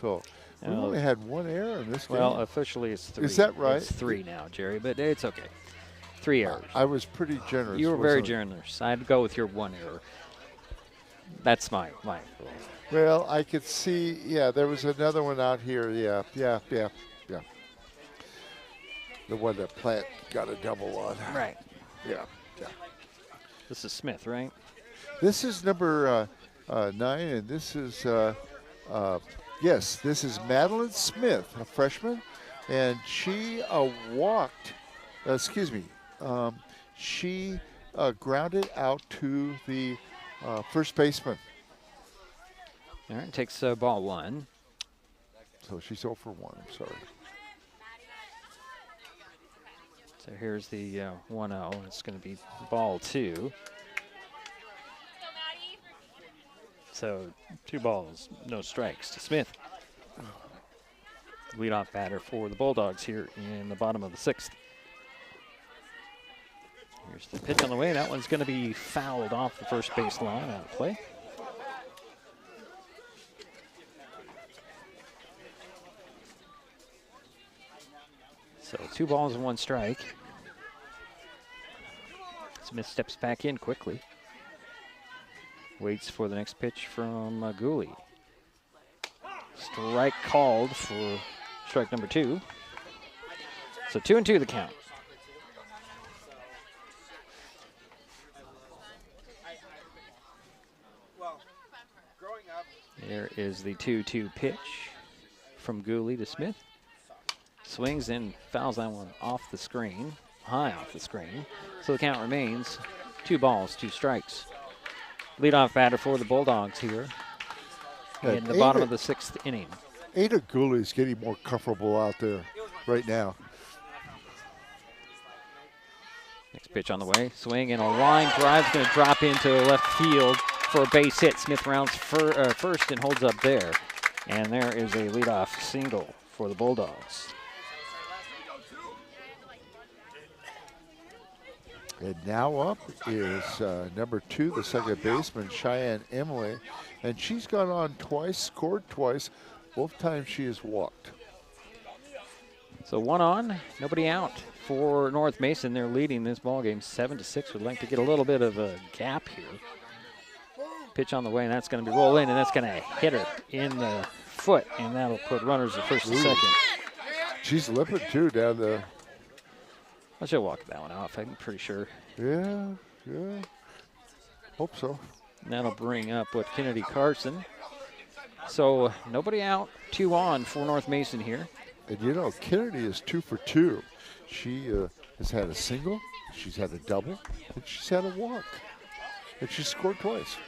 So we only had 1 error in this game. Well, officially it's 3. Is that right? It's 3 now, Jerry, but it's okay. 3 errors. I was pretty generous. You were very generous. I'd go with your 1 error. That's my rule. Well, I could see, there was another one out here. Yeah. The one that Plant got a double on. Right. Yeah. This is Smith, right? This is number 9, and this is, this is Madeline Smith, a freshman, and she she grounded out to the first baseman. All right, takes ball 1. So she's 0 for 1, I'm sorry. So here's the 1-0. It's going to be ball 2. So 2 balls, no strikes to Smith. Leadoff batter for the Bulldogs here in the bottom of the 6th. Here's the pitch on the way. That one's going to be fouled off the first base line, out of play. So 2 balls and 1 strike. Smith steps back in quickly. Waits for the next pitch from Gooley. Strike called for strike number 2. So 2-2 the count. There is the 2-2 pitch from Gooley to Smith. Swings and fouls that one off the screen, high off the screen. So the count remains 2 balls, 2 strikes. Leadoff batter for the Bulldogs here in the bottom of the 6th inning. Ada Gooley is getting more comfortable out there right now. Next pitch on the way. Swing and a line drive, going to drop into left field for a base hit. Smith rounds first and holds up there. And there is a leadoff single for the Bulldogs. And now up is number 2, the second baseman, Cheyenne Emily. And she's gone on twice, scored twice. Both times she has walked. So 1 on, nobody out for North Mason. They're leading this ball game 7-6. Would like to get a little bit of a gap here. Pitch on the way, and that's going to be roll in, and that's going to hit her in the foot, and that'll put runners at first and second. She's limping too down the. Well, she'll walk that one off, I'm pretty sure. Yeah. Hope so. And that'll bring up Kennedy Carson. So nobody out, 2 on for North Mason here. And Kennedy is 2 for 2. She has had a single, she's had a double, and she's had a walk. And she scored twice.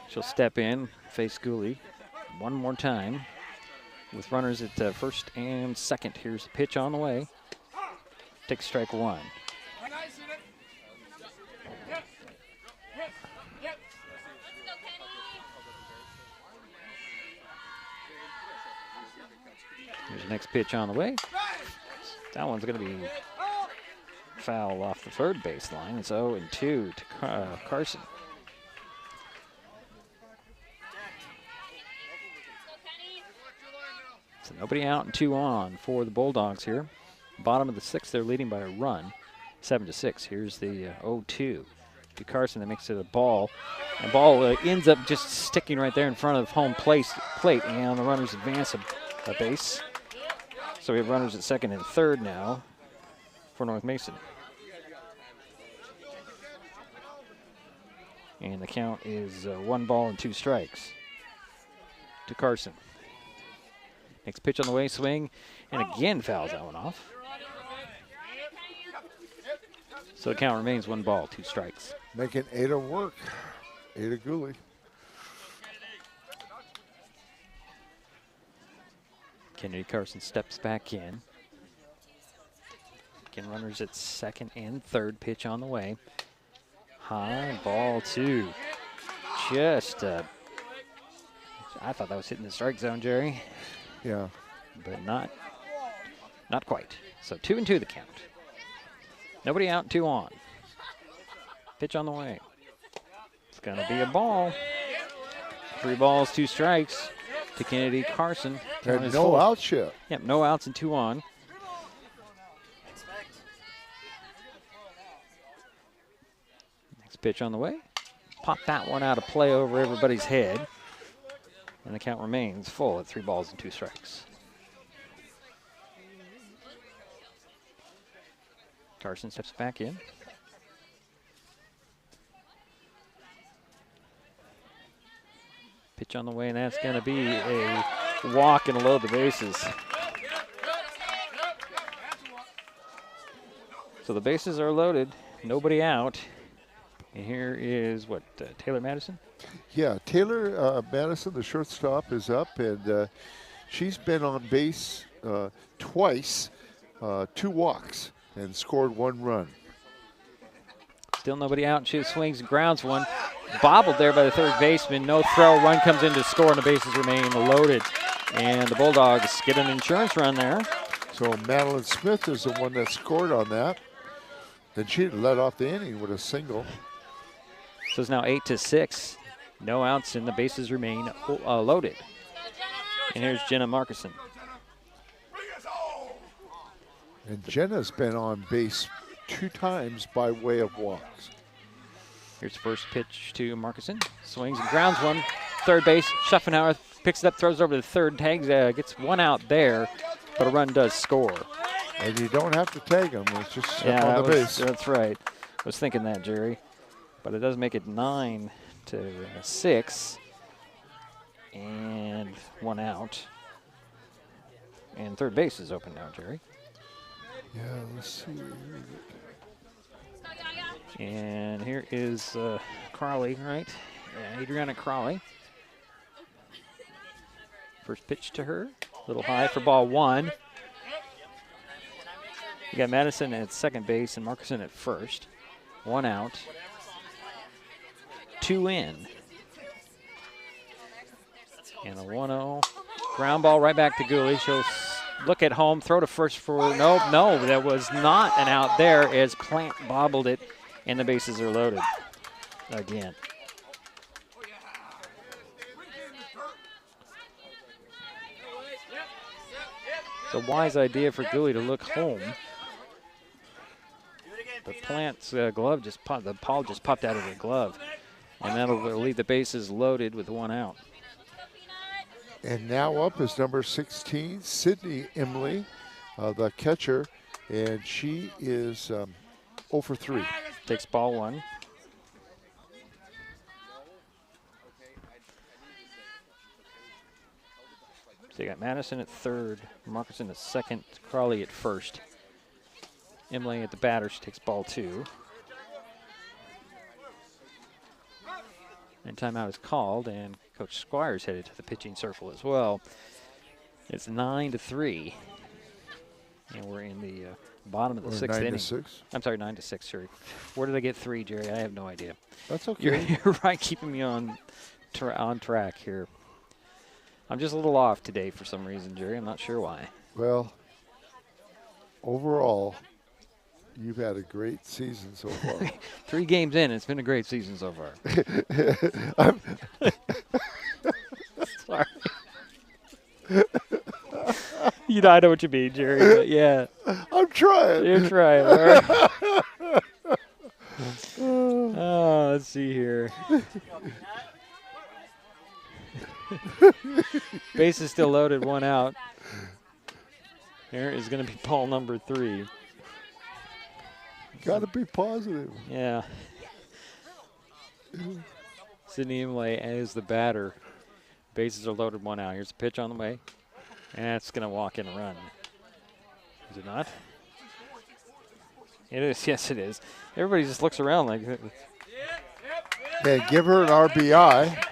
She'll step in, face Gooley one more time with runners at first and second. Here's the pitch on the way. Takes strike 1. Here's the next pitch on the way. That one's going to be foul off the third baseline. It's 0-2 to Carson. So nobody out and 2 on for the Bulldogs here. Bottom of the 6th, they're leading by a run, 7-6. Here's the 0-2 to Carson that makes it a ball. And ball ends up just sticking right there in front of home plate, and the runners advance a base. So we have runners at second and third now for North Mason. And the count is 1 ball and 2 strikes to Carson. Next pitch on the way, swing, and again fouls that one off. So the count remains 1 ball, 2 strikes. Making Ada work. Ada Gooley. Kennedy Carson steps back in. Again, runners at second and third. Pitch on the way. High, ball 2. Just, I thought that was hitting the strike zone, Jerry. Yeah. But not quite. So 2-2 the count. Nobody out, 2 on. Pitch on the way. It's going to be a ball. 3 balls, 2 strikes to Kennedy Carson. And no outs yet. Yep, no outs and 2 on. Next pitch on the way. Pop that one out of play over everybody's head. And the count remains full at 3 balls and 2 strikes. Carson steps back in. Pitch on the way, and that's going to be a walk and load the bases. So the bases are loaded, nobody out. And here is what, Taylor Madison? Yeah, Taylor Madison, the shortstop, is up, and she's been on base twice, 2 walks, and scored 1 run. Still nobody out. She swings and grounds one. Bobbled there by the third baseman. No throw. Run comes in to score, and the bases remain loaded. And the Bulldogs get an insurance run there. So Madeline Smith is the one that scored on that. Then she led off the inning with a single. So it's now 8-6. No outs, and the bases remain loaded. And here's Jenna Markison. And Jenna's been on base 2 times by way of walks. Here's the first pitch to Markison. Swings and grounds one. Third base, Schaffenhauer picks it up, throws it over to the third, tags, gets 1 out there, but a run does score. And you don't have to tag them, it's just step on the base. That's right. I was thinking that, Jerry. But it does make it 9-6. And 1 out. And third base is open now, Jerry. Yeah, let's see. And here is Crawley, right? Yeah, Adriana Crawley. First pitch to her. A little high for ball 1. You got Madison at second base and Markison at first. 1 out. 2 in. And a 1-0. Ground ball right back to Gooley. She'll look at home, throw to first for no, that was not an out there as Plant bobbled it, and the bases are loaded again. It's a wise idea for Gooley to look home. But Plant's glove just popped, the ball just popped out of her glove. And that'll leave the bases loaded with 1 out. And now up is number 16, Sydney Emily, the catcher, and she is 0 for 3. Takes ball 1. So you got Madison at third, Markison at second, Crawley at first. Emily at the batter, she takes ball 2. And timeout is called, and Coach Squires headed to the pitching circle as well. It's 9-3, and we're in the bottom of the 6th inning. 9-6. I'm sorry, 9-6. Sorry. Where did I get 3, Jerry? I have no idea. That's okay. You're right, keeping me on track here. I'm just a little off today for some reason, Jerry. I'm not sure why. Well, overall, you've had a great season so far. 3 games in, it's been a great season so far. Sorry. You know, I know what you mean, Jerry, but yeah. I'm trying. You're trying, all right. Oh, let's see here. Base is still loaded, 1 out. Here is going to be ball number 3. Got to be positive. Yeah. Sydney Emily as the batter. Bases are loaded, 1 out. Here's a pitch on the way. That's going to walk in and run. Is it not? It is. Yes, it is. Everybody just looks around like. And give her an RBI.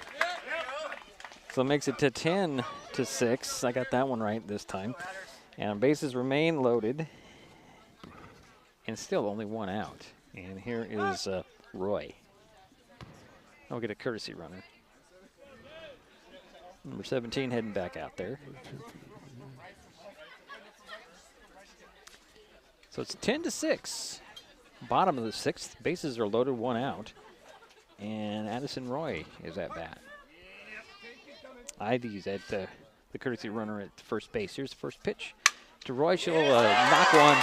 So it makes it to 10-6. I got that one right this time. And bases remain loaded. And still only one out. And here is Roy. I'll get a courtesy runner. Number 17 heading back out there. So it's 10-6. Bottom of the 6th. Bases are loaded, one out. And Addison Roy is at bat. Ivy's at the courtesy runner at first base. Here's the first pitch to Roy. She'll knock one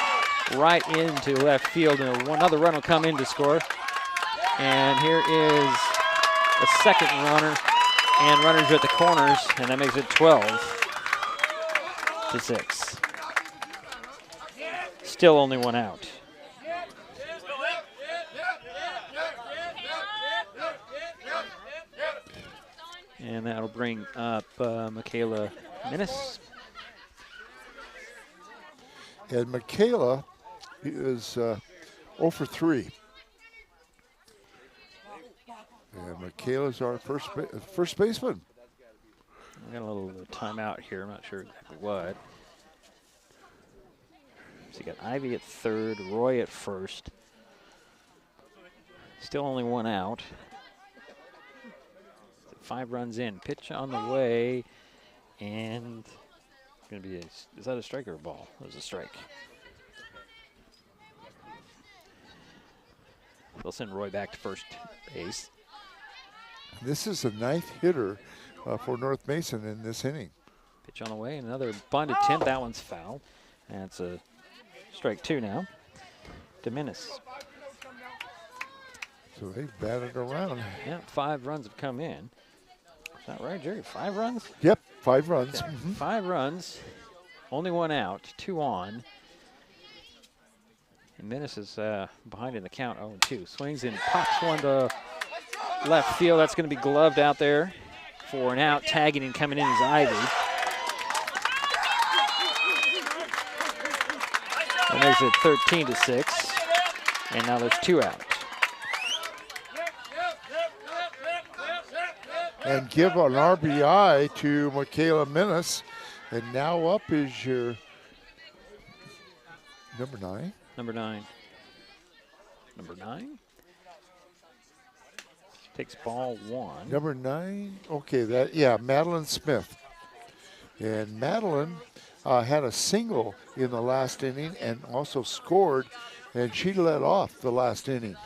right into left field, and another run will come in to score. And here is a second runner, and runners are at the corners, and that makes it 12-6. Still only one out. And that'll bring up Michaela Minnis. And Michaela is 0 for 3. And Michaela's our first baseman. I got a little timeout here. I'm not sure exactly what. So you got Ivy at third, Roy at first. Still only one out. 5 runs in. Pitch on the way, and it's going to be is that a strike or a ball? It was a strike. They'll send Roy back to first base. This is the 9th hitter for North Mason in this inning. Pitch on the way, another bunt attempt. That one's foul. That's a strike 2 now. Minnis. So they've batted around. Yeah, 5 runs have come in. Is that right, Jerry? 5 runs? Yep, 5 runs. Okay. 5 runs, only one out, 2 on. And Minnis is behind in the count, 0-2. Swings and pops one to left field. That's going to be gloved out there for an out. Tagging and coming in is Ivy. That makes it 13-6. And now there's 2 out. And give an RBI to Michaela Minnis. And now up is your number 9. Number 9. Number 9. Takes ball 1. Number 9. Okay, Madeline Smith. And Madeline had a single in the last inning and also scored, and she led off the last inning.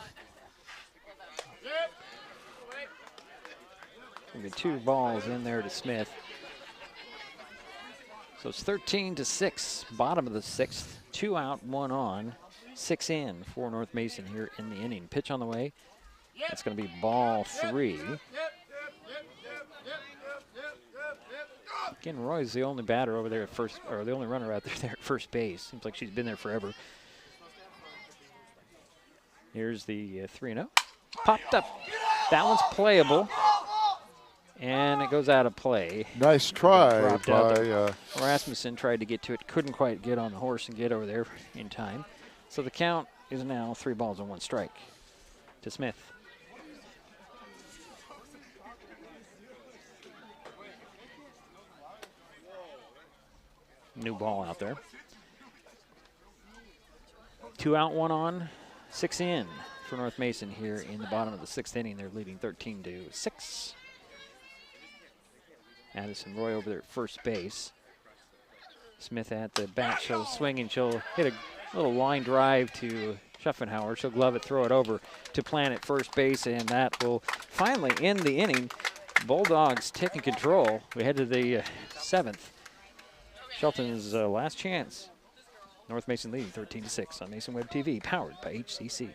Maybe 2 balls in there to Smith. So it's 13-6, bottom of the 6th. 2 out, 1 on, 6 in for North Mason here in the inning. Pitch on the way. That's going to be ball 3. Again, Roy's the only batter over there at first, or the only runner out there at first base. Seems like she's been there forever. Here's the 3-0. Popped up. That one's playable. And it goes out of play. Nice try by Rasmussen tried to get to it, couldn't quite get on the horse and get over there in time. So the count is now 3 balls and 1 strike to Smith. New ball out there. 2 out, 1 on, 6 in for North Mason here in the bottom of the 6th inning. They're leading 13-6. Addison Roy over there at first base. Smith at the bat. She'll swing and she'll hit a little line drive to Schuffenhauer. She'll glove it, throw it over to Plant at first base, and that will finally end the inning. Bulldogs taking control. We head to the 7th. Shelton's last chance. North Mason leading 13-6 on Mason Web TV, powered by HCC.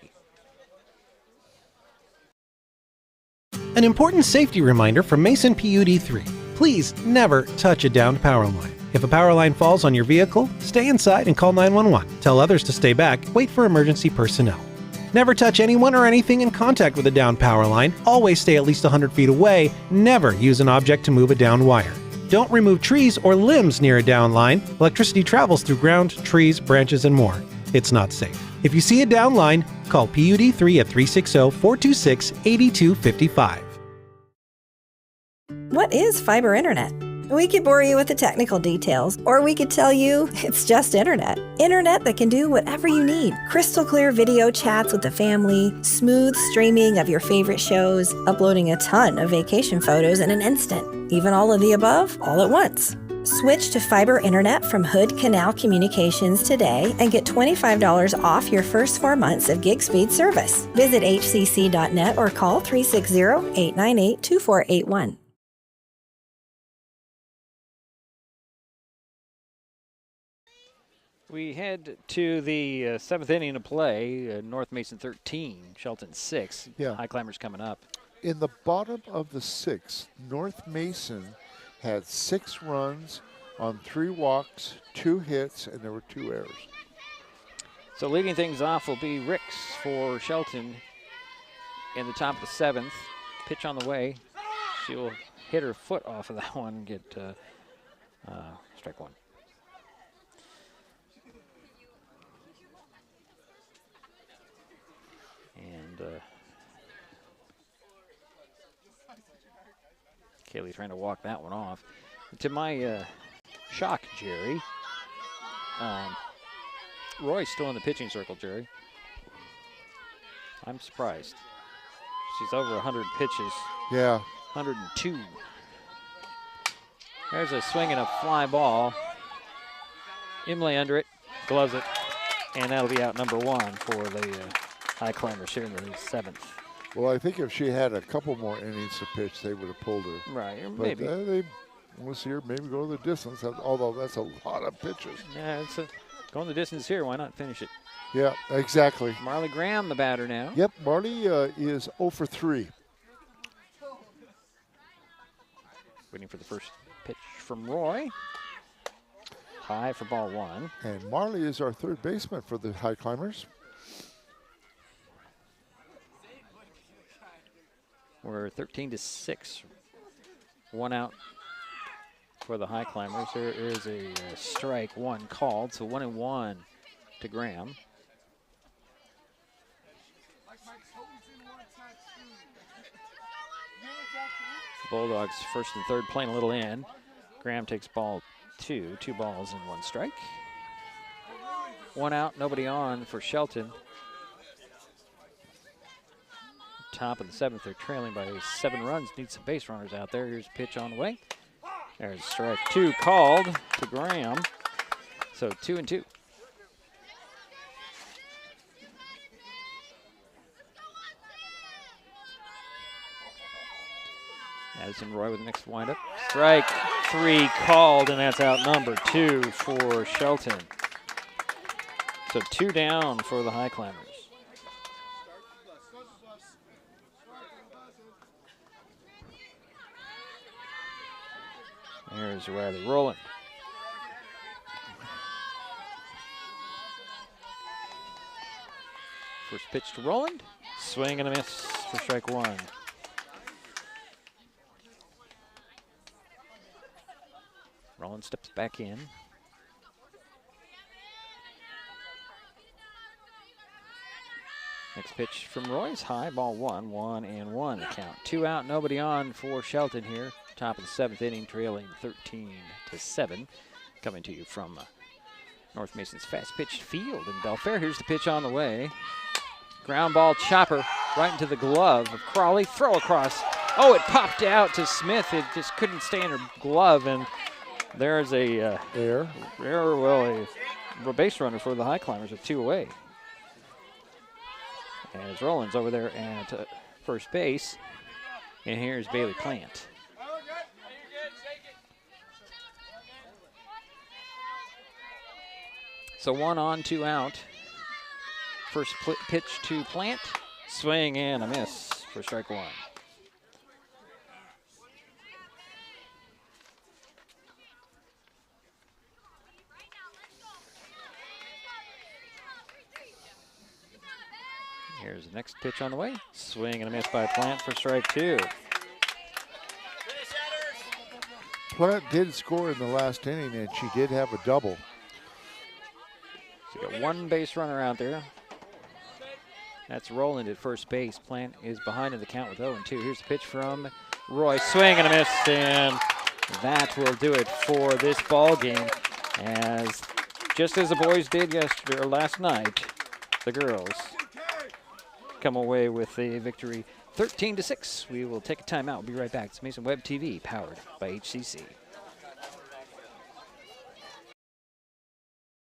An important safety reminder from Mason PUD3. Please never touch a downed power line. If a power line falls on your vehicle, stay inside and call 911. Tell others to stay back, wait for emergency personnel. Never touch anyone or anything in contact with a downed power line. Always stay at least 100 feet away. Never use an object to move a downed wire. Don't remove trees or limbs near a down line. Electricity travels through ground, trees, branches, and more. It's not safe. If you see a down line, call PUD3 at 360-426-8255. What is fiber internet? We could bore you with the technical details, or we could tell you it's just internet. Internet that can do whatever you need. Crystal clear video chats with the family, smooth streaming of your favorite shows, uploading a ton of vacation photos in an instant. Even all of the above, all at once. Switch to fiber internet from Hood Canal Communications today and get $25 off your first 4 months of gig speed service. Visit hcc.net or call 360-898-2481. We head to the seventh inning of play. North Mason 13, Shelton 6. Yeah. Highclimbers coming up. In the bottom of the sixth, North Mason had 6 runs on 3 walks, 2 hits, and there were 2 errors. So leading things off will be Ricks for Shelton in the top of the 7th. Pitch on the way. She will hit her foot off of that one and get strike 1. And Kaylee trying to walk that one off. To my shock, Jerry, Roy's still in the pitching circle, Jerry. I'm surprised. She's over 100 pitches. Yeah. 102. There's a swing and a fly ball. Imlay under it, gloves it, and that'll be out number 1 for the Highclimbers here in the 7th. Well, I think if she had a couple more innings to pitch, they would have pulled her. Right, or but maybe. They want to see her maybe go the distance, although that's a lot of pitches. Yeah, it's going the distance here. Why not finish it? Yeah, exactly. Marley Graham, the batter now. Yep, Marley is 0 for 3. Waiting for the first pitch from Roy. High for ball 1. And Marley is our third baseman for the Highclimbers. We're 13-6. 1 out for the Highclimbers. There is a strike 1 called, so 1-1 to Graham. Bulldogs first and third playing a little in. Graham takes ball 2. 2 balls and 1 strike. 1 out, nobody on for Shelton. Top of the 7th, they're trailing by 7 runs. Need some base runners out there. Here's a pitch on the way. There's strike 2 called to Graham. So 2-2. Addison Roy with the next windup. Strike 3 called, and that's out number 2 for Shelton. So 2 down for the Highclimbers. Here's Riley Rowland. First pitch to Rowland. Swing and a miss for strike 1. Rowland steps back in. Next pitch from Roy's high, ball 1, 1-1 the count. 2 out, nobody on for Shelton here. Top of the 7th inning, trailing 13-7. Coming to you from North Mason's Fastpitch field in Belfair. Here's the pitch on the way. Ground ball chopper right into the glove of Crawley. Throw across. Oh, it popped out to Smith. It just couldn't stay in her glove, and there's a a base runner for the Highclimbers with 2 away. As Roland's over there at first base, and here's Bailey Plant. So 1 on, 2 out. First pitch to Plant, swing and a miss for strike 1. Here's the next pitch on the way. Swing and a miss by Plant for strike 2. Plant did score in the last inning, and she did have a double. So you got one base runner out there. That's Roland at first base. Plant is behind in the count with 0-2. Here's the pitch from Roy. Swing and a miss, and that will do it for this ball game. As just as the boys did yesterday or last night, the girls come away with a victory 13-6. We will take a timeout. We'll be right back. It's Mason Web TV, powered by HCC.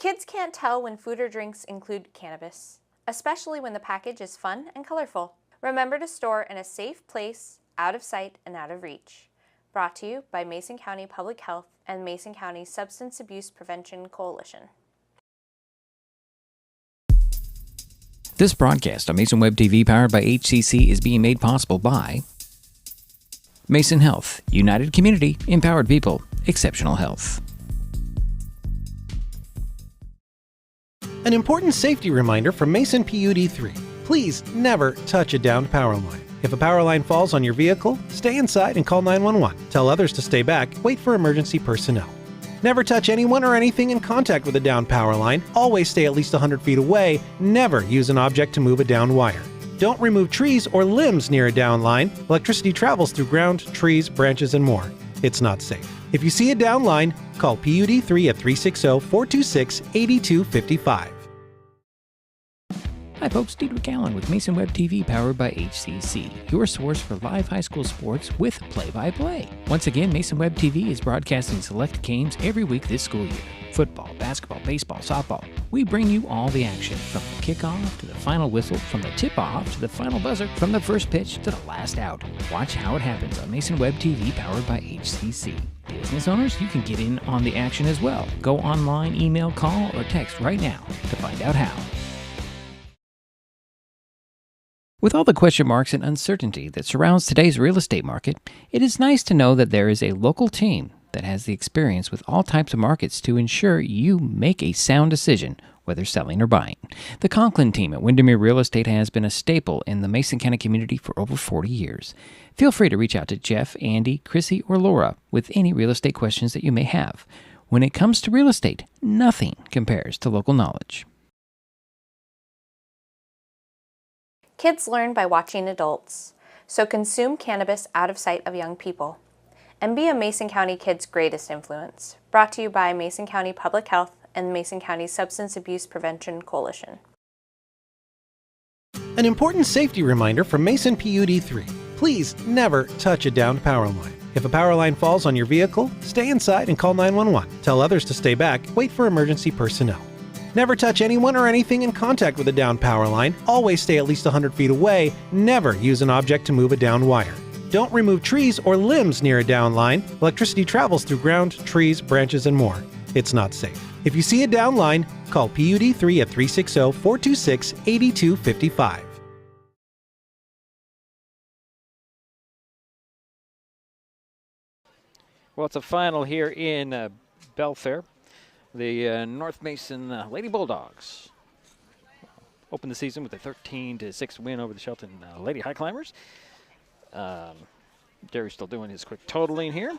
Kids can't tell when food or drinks include cannabis, especially when the package is fun and colorful. Remember to store in a safe place, out of sight and out of reach. Brought to you by Mason County Public Health and Mason County Substance Abuse Prevention Coalition. This broadcast on Mason Web TV, powered by HCC, is being made possible by Mason Health, United Community, Empowered People, Exceptional Health. An important safety reminder from Mason PUD3. Please never touch a downed power line. If a power line falls on your vehicle, stay inside and call 911. Tell others to stay back. Wait for emergency personnel. Never touch anyone or anything in contact with a downed power line. Always stay at least 100 feet away. Never use an object to move a downed wire. Don't remove trees or limbs near a downed line. Electricity travels through ground, trees, branches, and more. It's not safe. If you see a downed line, call PUD3 at 360-426-8255. Hi folks, Deidre Allen with Mason Web TV, powered by HCC, your source for live high school sports with play-by-play. Once again, Mason Web TV is broadcasting select games every week this school year. Football, basketball, baseball, softball. We bring you all the action, from the kickoff to the final whistle, from the tip-off to the final buzzer, from the first pitch to the last out. Watch how it happens on Mason Web TV, powered by HCC. Business owners, you can get in on the action as well. Go online, email, call, or text right now to find out how. With all the question marks and uncertainty that surrounds today's real estate market, it is nice to know that there is a local team that has the experience with all types of markets to ensure you make a sound decision, whether selling or buying. The Conklin team at Windermere Real Estate has been a staple in the Mason County community for over 40 years. Feel free to reach out to Jeff, Andy, Chrissy, or Laura with any real estate questions that you may have. When it comes to real estate, nothing compares to local knowledge. Kids learn by watching adults, so consume cannabis out of sight of young people. And be a Mason County kid's greatest influence. Brought to you by Mason County Public Health and Mason County Substance Abuse Prevention Coalition. An important safety reminder from Mason PUD3. Please never touch a downed power line. If a power line falls on your vehicle, stay inside and call 911. Tell others to stay back. Wait for emergency personnel. Never touch anyone or anything in contact with a downed power line. Always stay at least 100 feet away. Never use an object to move a downed wire. Don't remove trees or limbs near a downed line. Electricity travels through ground, trees, branches, and more. It's not safe. If you see a downed line, call PUD3 at 360-426-8255. Well, it's a final here in Belfair. The North Mason Lady Bulldogs opened the season with a 13-6 win over the Shelton Lady Highclimbers. Jerry's still doing his quick totaling here.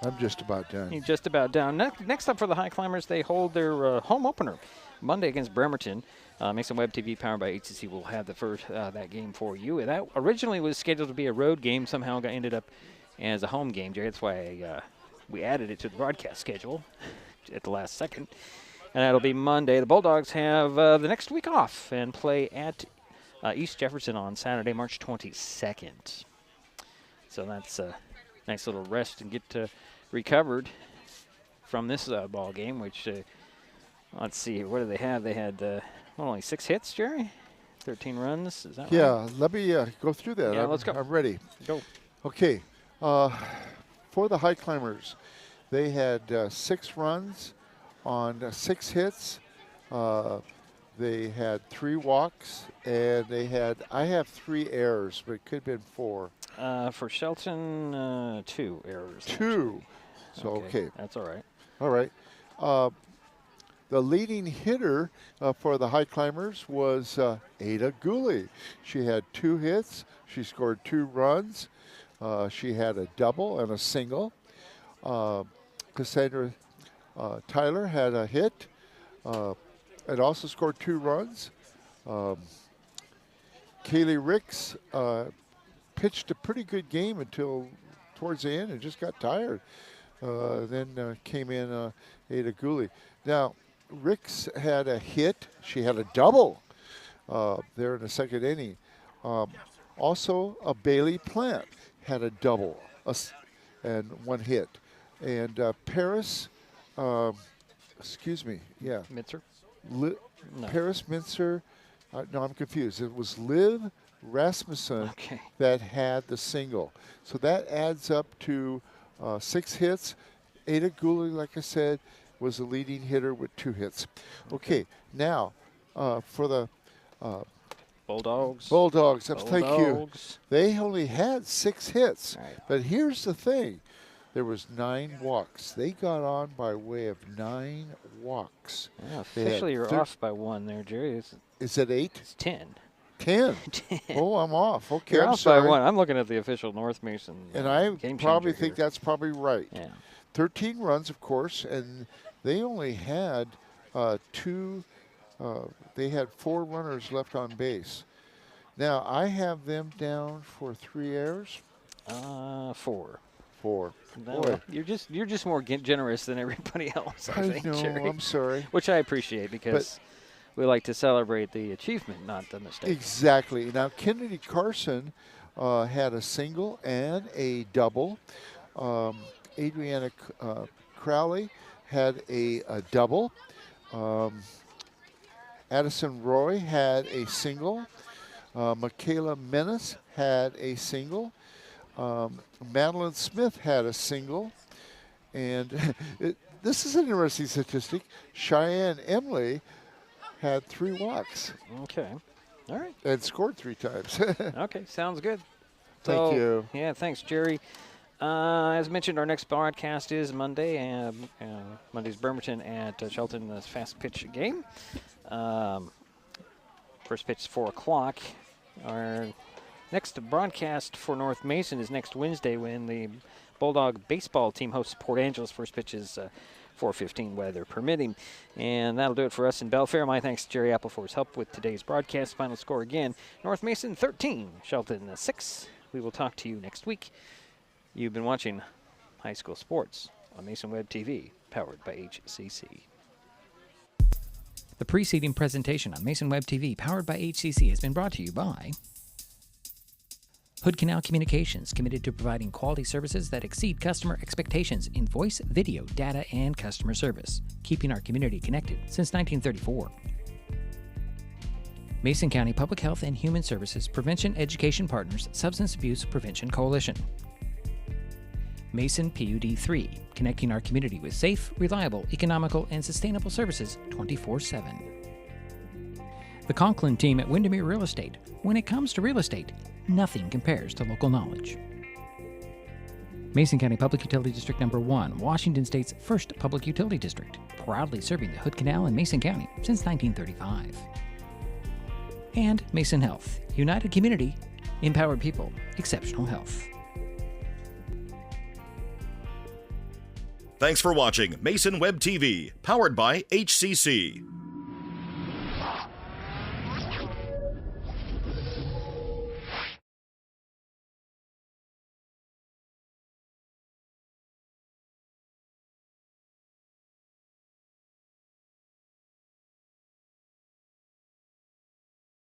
I'm just about done. He's just about down. Next up for the Highclimbers, they hold their home opener Monday against Bremerton. Mason Web TV, powered by HCC, will have the first that game for you. That originally was scheduled to be a road game. Somehow ended up as a home game, Jerry. That's why we added it to the broadcast schedule at the last second. And that'll be Monday. The Bulldogs have the next week off and play at East Jefferson on Saturday, March 22nd. So that's a nice little rest and get recovered from this ball game, which, let's see, what do they have? They had only 6 hits, Jerry? 13 runs, is that right? Yeah, let me go through that. Yeah, let's go. I'm ready. Go. Okay, for the Highclimbers, they had 6 runs on 6 hits. They had 3 walks, and I have 3 errors, but it could have been 4. For Shelton, 2 errors. 2. So, okay. That's all right. All right. The leading hitter for the Highclimbers was Ada Gooley. She had 2 hits. She scored 2 runs. She had a double and a single. Cassandra Tyler had a hit and also scored 2 runs. Kaylee Ricks pitched a pretty good game until towards the end and just got tired. Then came in Ada Gooley. Now, Ricks had a hit. She had a double there in the second inning. Also, Bailey Plant had a double and 1 hit. And Paris, Mitzer? No. Paris Mintzer, no, I'm confused. It was Liv Rasmussen that had the single. So that adds up to 6 hits. Ada Gooley, like I said, was the leading hitter with 2 hits. Okay, now for the Bulldogs. Thank you. They only had 6 hits. Right. But here's the thing. There was 9 walks. They got on by way of 9 walks. Yeah, officially you're off by 1 there, Jerry. Is it 8? It's 10. 10. Oh, I'm off. Okay, you're I'm off sorry. by 1. I'm looking at the official North Mason and I probably think here. that's probably right. Yeah. 13 runs, of course, and they only had 2. They had 4 runners left on base. Now, I have them down for 3 errors. 4. 4. No, you're just more generous than everybody else, I think, know, Jerry. I'm sorry. Which I appreciate because we like to celebrate the achievement, not the mistake. Exactly. Now, Kennedy Carson had a single and a double. Adriana Crowley had a double. Addison Roy had a single. Michaela Menace had a single. Madeline Smith had a single. And this is an interesting statistic. Cheyenne Emily had 3 walks. Okay. All right. And scored 3 times. Okay, sounds good. Thank you. Yeah, thanks, Jerry. As mentioned, our next broadcast is Monday. Monday's Bremerton at Shelton, the Fastpitch game. First pitch is 4 o'clock. Our next broadcast for North Mason is next Wednesday when the Bulldog baseball team hosts Port Angeles. First pitch is 4:15, weather permitting. And that'll do it for us in Belfair. My thanks to Jerry Apple for his help with today's broadcast. Final score again, North Mason 13, Shelton 6. We will talk to you next week. You've been watching High School Sports on Mason Web TV, powered by HCC. The preceding presentation on Mason Web TV, powered by HCC, has been brought to you by Hood Canal Communications, committed to providing quality services that exceed customer expectations in voice, video, data, and customer service, keeping our community connected since 1934. Mason County Public Health and Human Services Prevention Education Partners Substance Abuse Prevention Coalition. Mason PUD 3, connecting our community with safe, reliable, economical, and sustainable services 24/7. The Conklin team at Windermere Real Estate. When it comes to real estate, nothing compares to local knowledge. Mason County Public Utility District Number 1, Washington State's first public utility district, proudly serving the Hood Canal in Mason County since 1935. And Mason Health, united community, empowered people, exceptional health. Thanks for watching Mason Web TV, powered by HCC.